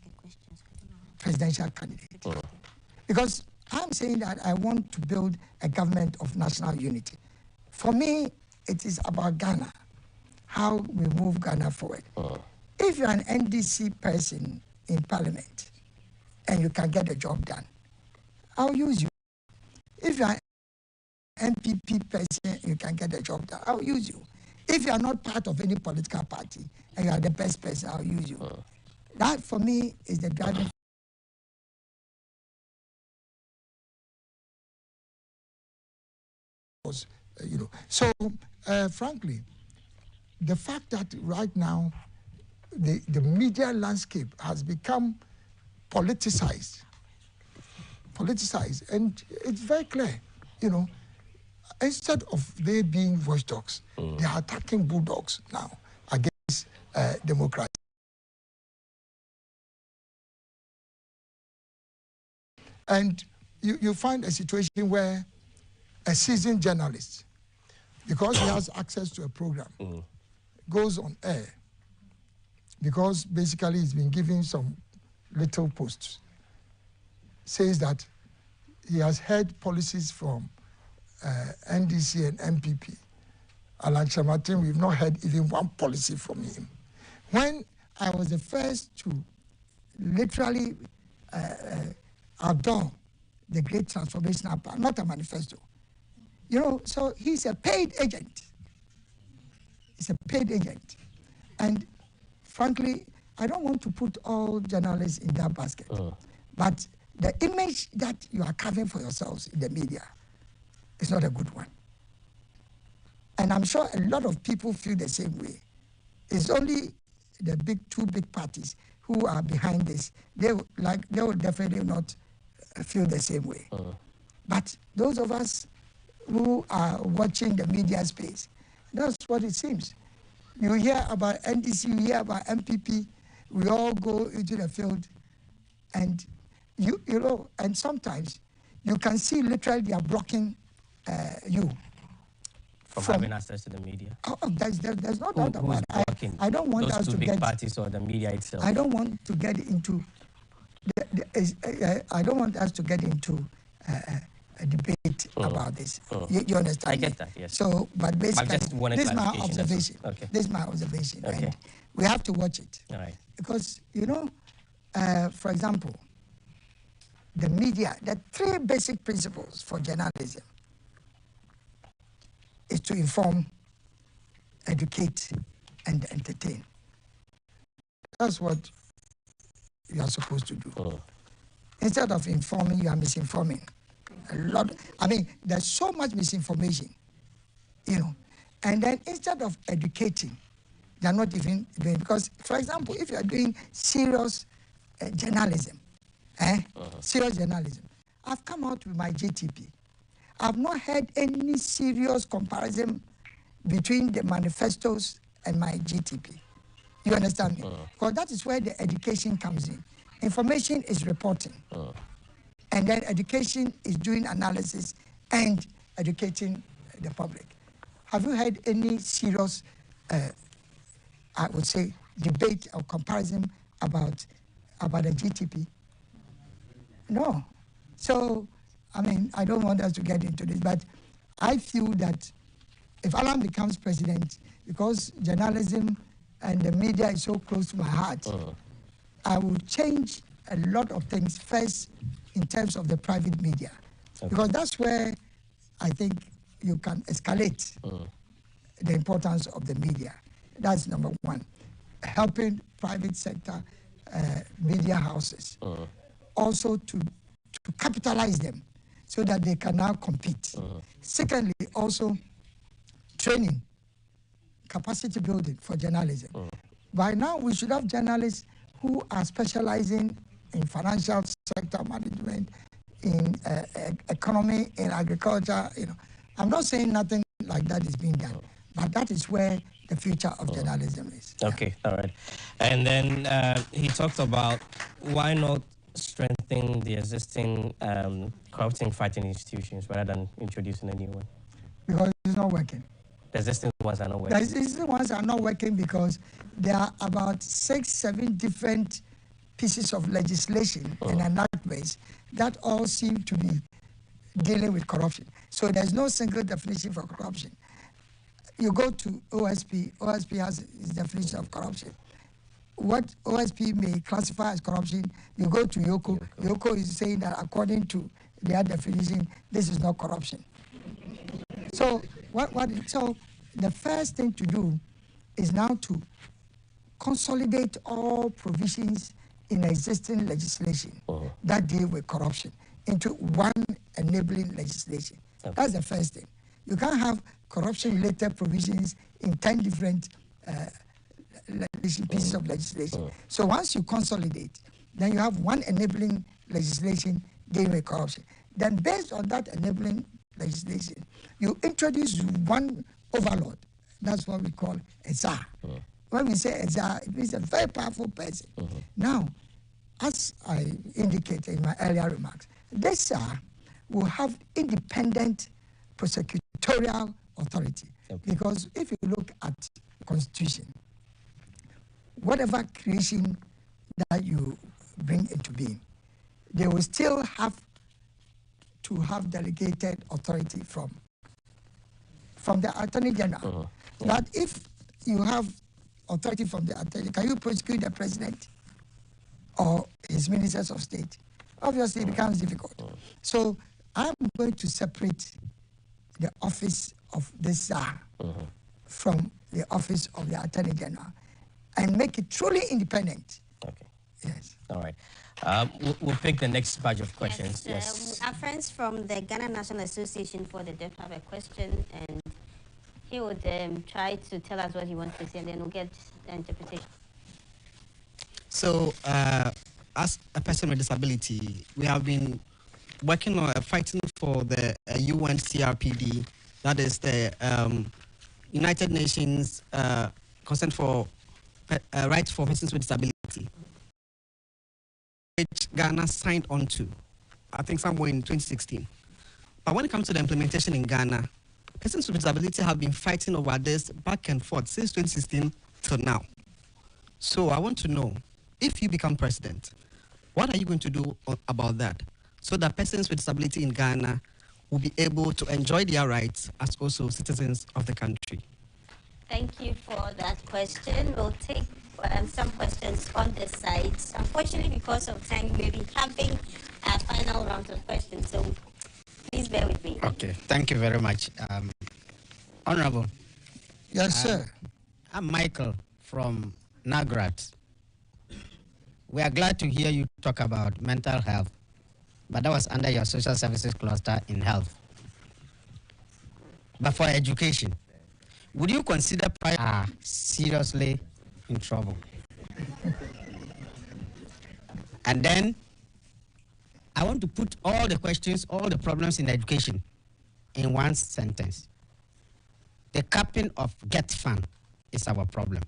presidential candidate. Because I'm saying that I want to build a government of national unity. For me, it is about Ghana, how we move Ghana forward. If you're an NDC person in parliament and you can get the job done, I'll use you. If you're an NPP person, you can get the job done, I'll use you. If you are not part of any political party and you are the best person, I'll use you. That, for me, is the driving force. So, frankly, the fact that right now the media landscape has become politicized, and it's very clear, instead of they being watchdogs, they are attacking bulldogs now against democracy. And you find a situation where a seasoned journalist, because he has access to a program, goes on air, because basically he's been given some little posts, says that he has heard policies from NDC and MPP. Alan Kyerematen, we've not heard even one policy from him. When I was the first to literally adore the Great Transformational Plan, not a manifesto, so he's a paid agent. He's a paid agent. And frankly, I don't want to put all journalists in that basket. But the image that you are carving for yourselves in the media is not a good one. And I'm sure a lot of people feel the same way. It's only the two big parties who are behind this. They will definitely not feel the same way. But those of us who are watching the media space, that's what it seems. You hear about NDC, you hear about MPP, we all go into the field, and and sometimes you can see literally they are blocking you having access to the media? There's no doubt about it. I don't want us to big get parties or the media itself. I don't want to get into I don't want us to get into a debate about this. You understand? I get that, yes. So, but basically, this is my observation. Okay. This is my observation, okay. And we have to watch it. All right. Because, you know, for example, the media, the three basic principles for journalism is to inform, educate, and entertain. That's what you are supposed to do. Instead of informing, you are misinforming. A lot. I mean, there's so much misinformation, you know. And then instead of educating, they are not even doing, because, for example, if you are doing serious journalism, serious journalism, I've come out with my GTP. I've not had any serious comparison between the manifestos and my GTP. You understand me? Because that is where the education comes in. Information is reporting. And then education is doing analysis and educating the public. Have you had any serious, I would say, debate or comparison about the GTP? No. So, I mean, I don't want us to get into this, but I feel that if Alan becomes president, because journalism and the media is so close to my heart, I will change a lot of things first in terms of the private media. Because that's where I think you can escalate the importance of the media. That's number one. Helping private sector media houses also to capitalize them so that they can now compete. Secondly, also training, capacity building for journalism. By now, we should have journalists who are specializing in financial sector management, in economy, in agriculture. You know, I'm not saying nothing like that is being done, but that is where the future of journalism is. Okay, all right. And then he talked about why not strengthen the existing corruption fighting institutions rather than introducing a new one? Because it's not working. The existing ones are not working. The existing ones are not working because there are about 6-7 different pieces of legislation and enactments that all seem to be dealing with corruption. So there's no single definition for corruption. You go to OSP, OSP has its definition of corruption. What OSP may classify as corruption, you go to Yoko. Yoko is saying that according to their definition, this is not corruption. So so the first thing to do is now to consolidate all provisions in existing legislation that deal with corruption into one enabling legislation. That's the first thing. You can't have corruption-related provisions in 10 different pieces of legislation. So once you consolidate, then you have one enabling legislation dealing with corruption. Then based on that enabling legislation, you introduce one overlord. That's what we call a czar. When we say a czar, it means a very powerful person. Now, as I indicated in my earlier remarks, this czar will have independent prosecutorial authority. Because if you look at the Constitution, whatever creation that you bring into being, they will still have to have delegated authority from the Attorney General. But if you have authority from the Attorney, can you prosecute the President or his ministers of state? Obviously, it becomes difficult. So I'm going to separate the office of the Czar from the office of the Attorney General and make it truly independent. Okay. Yes. All right. We'll pick the next batch of questions. Yes. Our friends from the Ghana National Association for the Deaf have a question, and he would try to tell us what he wants to say, and then we'll get the interpretation. So, as a person with disability, we have been working on fighting for the UN CRPD, that is the United Nations Concern for Rights for Persons with Disability, which Ghana signed on to, I think somewhere in 2016. But when it comes to the implementation in Ghana, persons with disability have been fighting over this back and forth since 2016 till now. So I want to know, if you become president, what are you going to do about that so that persons with disability in Ghana will be able to enjoy their rights as also citizens of the country? Thank you for that question. We'll take some questions on the side. Unfortunately, because of time, we'll be having a final round of questions, so please bear with me. Okay, thank you very much. Honorable. Yes, sir. I'm Michael from Nagrat. We are glad to hear you talk about mental health, but that was under your social services cluster in health. But for education, would you consider private seriously in trouble? And then I want to put all the questions, all the problems in education in one sentence. The capping of GET fund is our problem.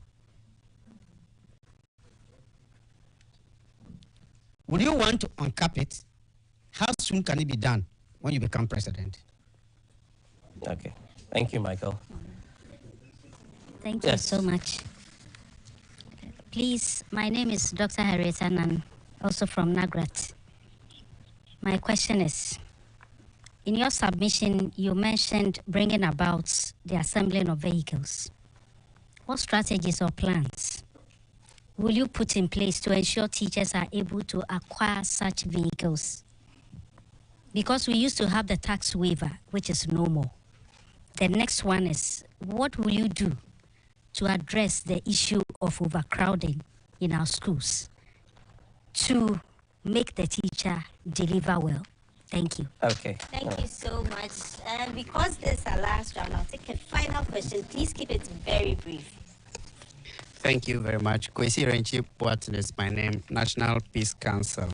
Would you want to uncap it? How soon can it be done when you become president? Okay. Thank you, Michael. Thank you so much. Please, my name is Dr. Kyerematen, and also from Nagrat. My question is, in your submission, you mentioned bringing about the assembling of vehicles. What strategies or plans will you put in place to ensure teachers are able to acquire such vehicles? Because we used to have the tax waiver, which is no more. The next one is, what will you do to address the issue of overcrowding in our schools to make the teacher deliver well? Thank you. Okay. Thank you so much. Because this is our last round, I'll take a final question. Please keep it very brief. Thank you very much. Kwesi Renchi Boatin is my name, National Peace Council.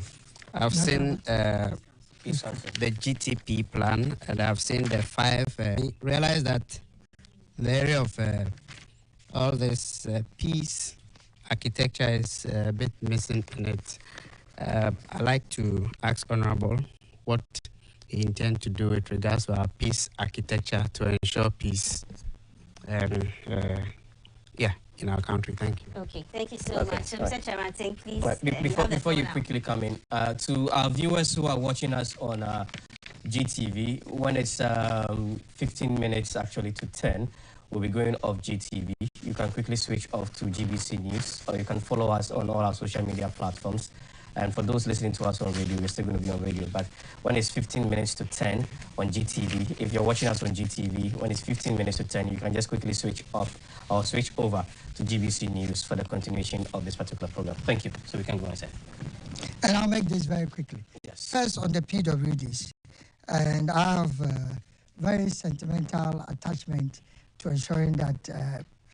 I've seen the GTP plan, and I've seen the 5. Realize that the area of all this peace architecture is a bit missing in it. I'd like to ask Honorable what he intends to do with regards to our peace architecture to ensure peace. In our country. Thank you. Okay, thank you so much. So, Mr. Kyerematen, please. Before you quickly come in, to our viewers who are watching us on GTV, when it's 15 minutes actually to 10, we'll be going off GTV. You can quickly switch off to GBC News, or you can follow us on all our social media platforms. And for those listening to us on radio, we're still going to be on radio. But when it's 15 minutes to 10 on GTV, if you're watching us on GTV, when it's 15 minutes to 10, you can just quickly switch off or switch over to GBC News for the continuation of this particular program. Thank you. So we can go ahead. And I'll make this very quickly. Yes. First, on the PWDs. And I have a very sentimental attachment to ensuring that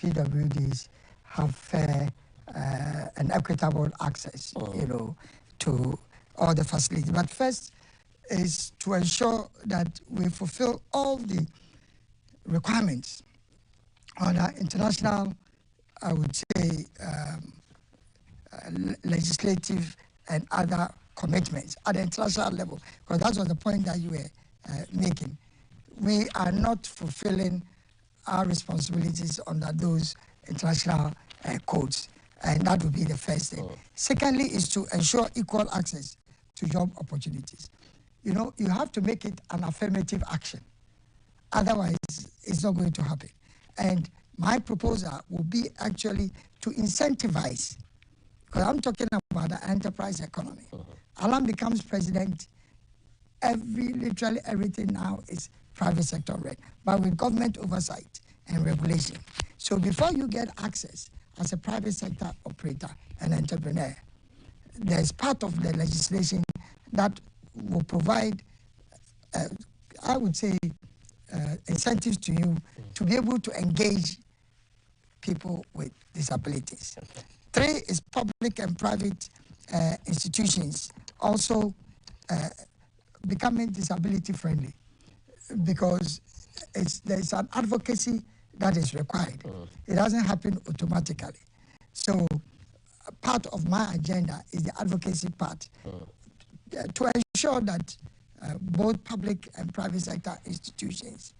PWDs have fair and equitable access, to all the facilities. But first is to ensure that we fulfill all the requirements on our international, I would say, legislative and other commitments at the international level, because that was the point that you were making. We are not fulfilling our responsibilities under those international codes. And that would be the first thing. Secondly is to ensure equal access to job opportunities. You have to make it an affirmative action. Otherwise, it's not going to happen. And my proposal will be actually to incentivize, because I'm talking about the enterprise economy. Alam becomes president, literally everything now is private sector run, but with government oversight and regulation. So before you get access, as a private sector operator and entrepreneur, there's part of the legislation that will provide, I would say, incentives to you to be able to engage people with disabilities. 3 is public and private institutions also becoming disability friendly, because there's an advocacy that is required. It doesn't happen automatically. So part of my agenda is the advocacy part, to ensure that both public and private sector institutions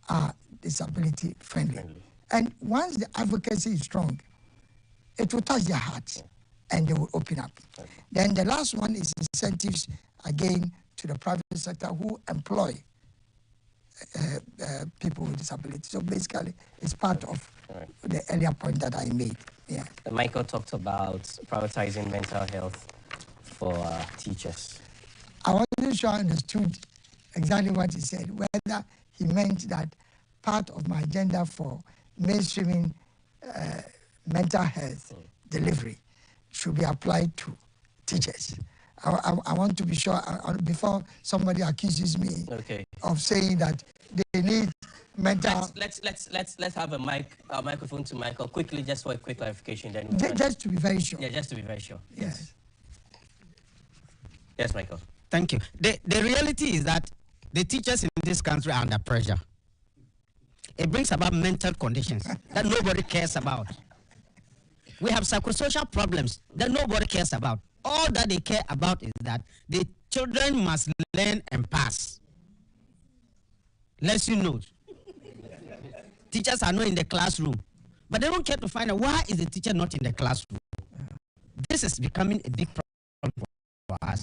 are disability friendly. And once the advocacy is strong, it will touch their hearts and they will open up. Then the last one is incentives, again, to the private sector who employ people with disabilities. So basically, it's part of the earlier point that I made. Yeah. Michael talked about prioritizing mental health for teachers. I wasn't sure I understood exactly what he said, whether he meant that part of my agenda for mainstreaming mental health delivery should be applied to teachers. I want to be sure before somebody accuses me of saying that they need mental. Let's have a microphone to Michael quickly, just for a quick clarification. Then just to be very sure. Yeah, just to be very sure. Yes. Yes, Michael. Thank you. The reality is that the teachers in this country are under pressure. It brings about mental conditions that nobody cares about. We have psychosocial problems that nobody cares about. All that they care about is that the children must learn and pass. Lesson note. Teachers are not in the classroom, but they don't care to find out why is the teacher not in the classroom. This is becoming a big problem for us.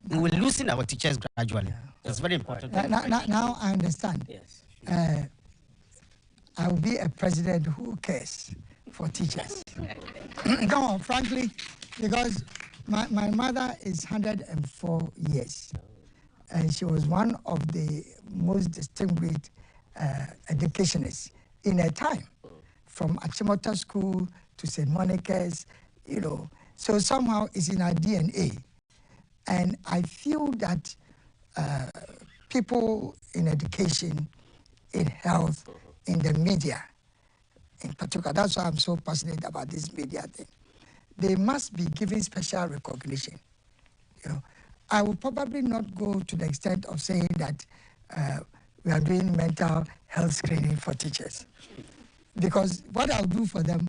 We will losing our teachers gradually. It's very important. Now I understand. Yes. I will be a president who cares for teachers. No, frankly, because my mother is 104 years, and she was one of the most distinguished educationists in her time, from Achimota School to St. Monica's, you know. So somehow it's in our DNA. And I feel that people in education, in health, in the media, in particular, that's why I'm so passionate about this media thing, they must be given special recognition. You know, I will probably not go to the extent of saying that we are doing mental health screening for teachers, because what I'll do for them,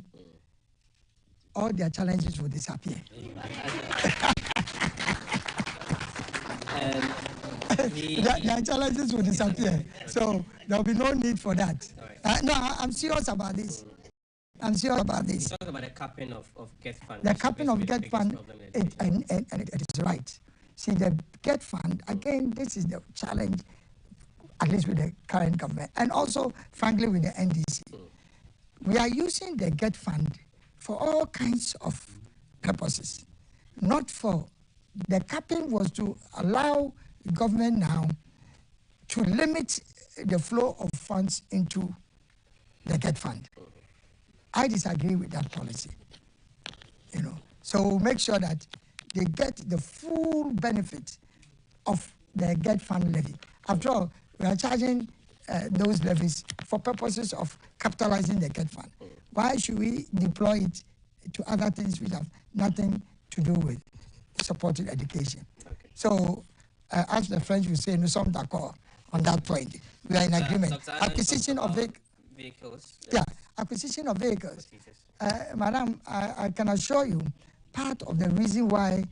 all their challenges will disappear. Their challenges will disappear. So there'll be no need for that. No, I'm serious about this. I'm serious about this. You talk about the capping of GET fund. The capping of GET fund, and it is right. See, the GET fund, again, this is the challenge, at least with the current government, and also, frankly, with the NDC. We are using the GET fund for all kinds of purposes, not for. The capping was to allow the government now to limit the flow of funds into the GET fund. I disagree with that policy. You know, so make sure that they get the full benefit of the GET fund levy. After all, we are charging those levies for purposes of capitalizing the GET fund. Why should we deploy it to other things which have nothing to do with supporting education? So, as the French will say, nous sommes d'accord on that point. We are in agreement. Acquisition of vehicles. Yeah, acquisition of vehicles. Madam, I can assure you, part of the reason why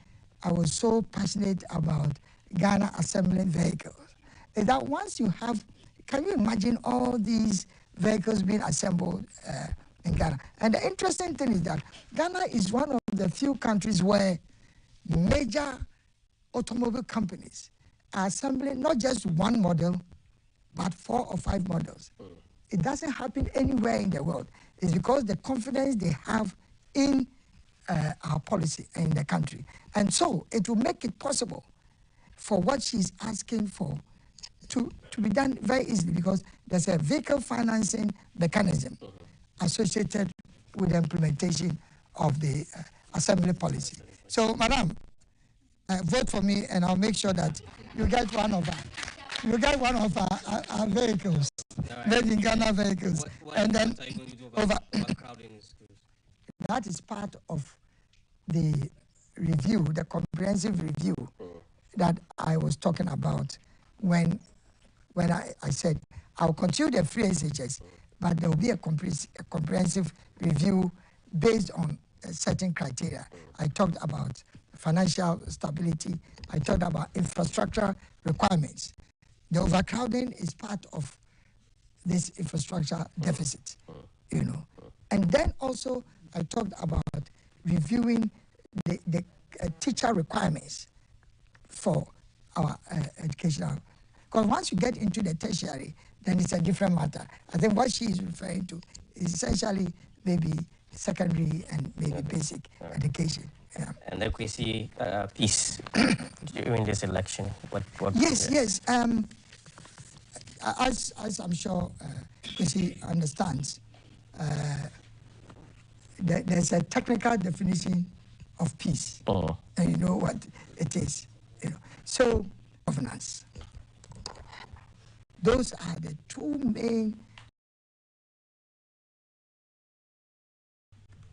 I was so passionate about Ghana assembling vehicles is that once you have, can you imagine all these vehicles being assembled in Ghana? And the interesting thing is that Ghana is one of the few countries where major automobile companies are assembling not just one model, but 4 or 5 models. It doesn't happen anywhere in the world. It's because the confidence they have in our policy and in the country. And so it will make it possible for what she's asking for to be done very easily, because there's a vehicle financing mechanism associated with the implementation of the assembly policy. So, Madam, vote for me, and I'll make sure that you get one of our vehicles, made in Ghana vehicles. And then over. That is part of the review, the comprehensive review that I was talking about when I said I'll continue the free SHS, but there will be a comprehensive review based on certain criteria. I talked about financial stability. I talked about infrastructure requirements. The overcrowding is part of this infrastructure deficit, you know. And then also I talked about reviewing the teacher requirements for our educational. Because once you get into the tertiary, then it's a different matter. I think what she is referring to is essentially maybe secondary and maybe basic education. Yeah. And then we see peace during this election. Yes. As I'm sure Kwesi understands, there's a technical definition of peace, and you know what it is. You know, so governance. Those are the two main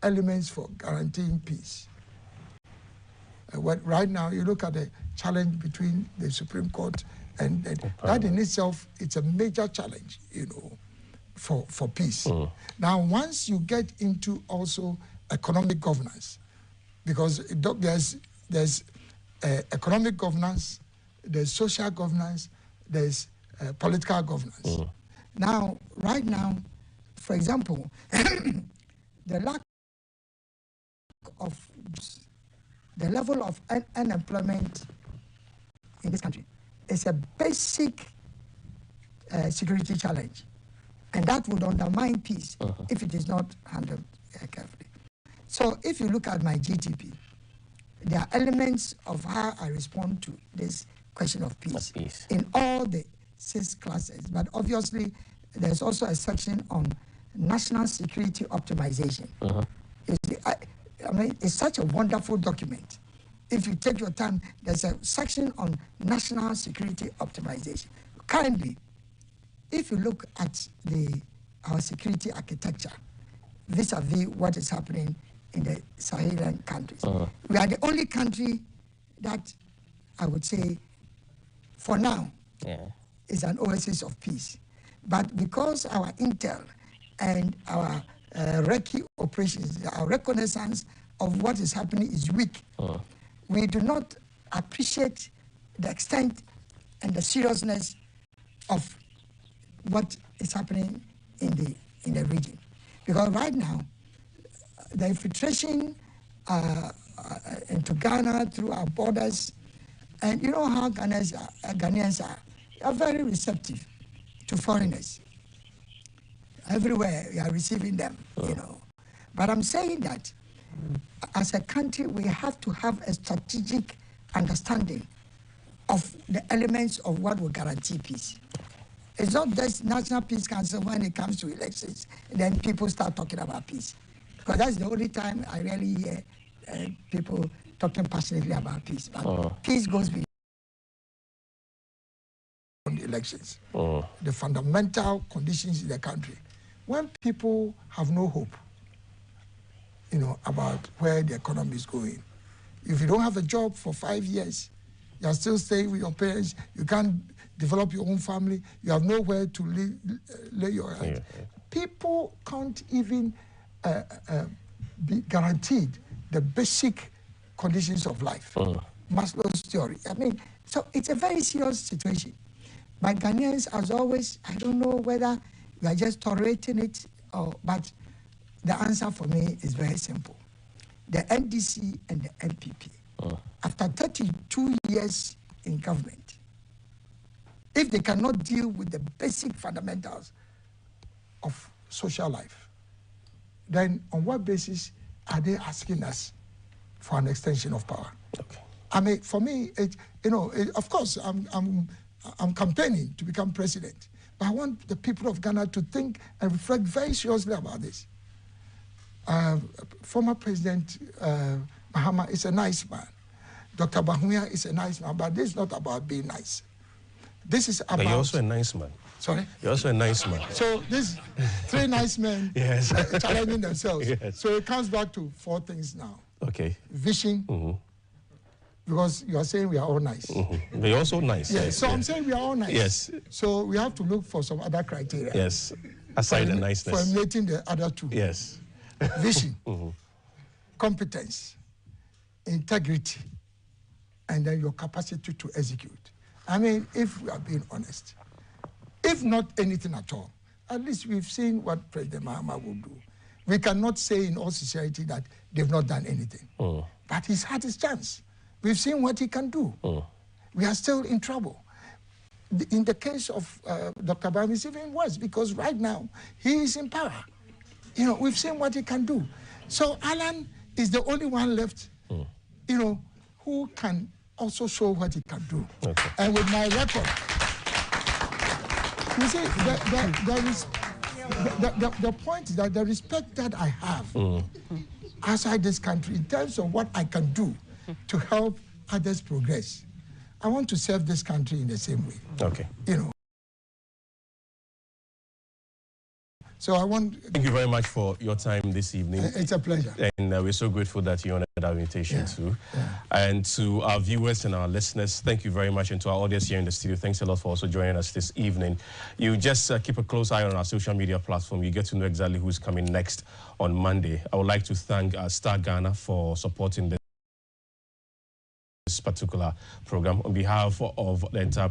elements for guaranteeing peace. Right now, you look at the challenge between the Supreme Court and that in itself, it's a major challenge, you know, for peace. Now, once you get into also economic governance, because there's economic governance, there's social governance, there's political governance. Now, right now, for example, the level of unemployment in this country is a basic security challenge, and that would undermine peace if it is not handled carefully. So if you look at my GDP, there are elements of how I respond to this question of peace in all the 6 classes, but obviously there's also a section on national security optimization. I mean, it's such a wonderful document. If you take your time, there's a section on national security optimization. Currently, if you look at our security architecture, vis-a-vis what is happening in the Saharan countries, we are the only country that I would say, for now, is an oasis of peace. But because our intel and our recce operations, our reconnaissance of what is happening is weak, we do not appreciate the extent and the seriousness of what is happening in the region. Because right now, the infiltration into Ghana through our borders, and you know how Ghanaians are very receptive to foreigners. Everywhere we are receiving them, you know. But I'm saying that as a country, we have to have a strategic understanding of the elements of what will guarantee peace. It's not just National Peace Council when it comes to elections, then people start talking about peace. Because that's the only time I really hear people talking passionately about peace. But peace goes beyond the elections. The fundamental conditions in the country. When people have no hope, you know, about where the economy is going, if you don't have a job for 5 years, you are still staying with your parents, you can't develop your own family, you have nowhere to lay your head. People can't even be guaranteed the basic conditions of life. Maslow's theory. I mean, so it's a very serious situation. But Ghanaians, as always, I don't know whether we are just tolerating it, but the answer for me is very simple. The NDC and the NPP, after 32 years in government, if they cannot deal with the basic fundamentals of social life, then on what basis are they asking us for an extension of power? I mean, for me, of course, I'm campaigning to become president, but I want the people of Ghana to think and reflect very seriously about this. Former President Mahama is a nice man. Dr. Bahuya is a nice man, but this is not about being nice. This is about... But you're also a nice man. Sorry? You're also a nice man. So these 3 nice men challenging themselves. Yes. So it comes back to 4 things now. Okay. Vision, because you are saying we are all nice. We're also nice. Yes, so I'm saying we are all nice. Yes. So we have to look for some other criteria. Yes, aside the niceness. Formulating the other 2. Yes. Vision, competence, integrity, and then your capacity to execute. I mean, if we are being honest, if not anything at all, at least we've seen what President Mahama will do. We cannot say in all sincerity that they've not done anything. But he's had his chance. We've seen what he can do. We are still in trouble. In the case of Dr. Bami, it's even worse because right now he is in power. You know, we've seen what he can do. So Alan is the only one left, you know, who can also show what he can do. Okay. And with my record, you see, the point is that the respect that I have outside this country in terms of what I can do to help others progress, I want to serve this country in the same way. Okay. You know. So I want... Thank you very much for your time this evening. It's a pleasure. And we're so grateful that you honored our invitation too. And to our viewers and our listeners, thank you very much. And to our audience here in the studio, thanks a lot for also joining us this evening. You just keep a close eye on our social media platform. You get to know exactly who's coming next on Monday. I would like to thank Star Ghana for supporting this particular program on behalf of the entire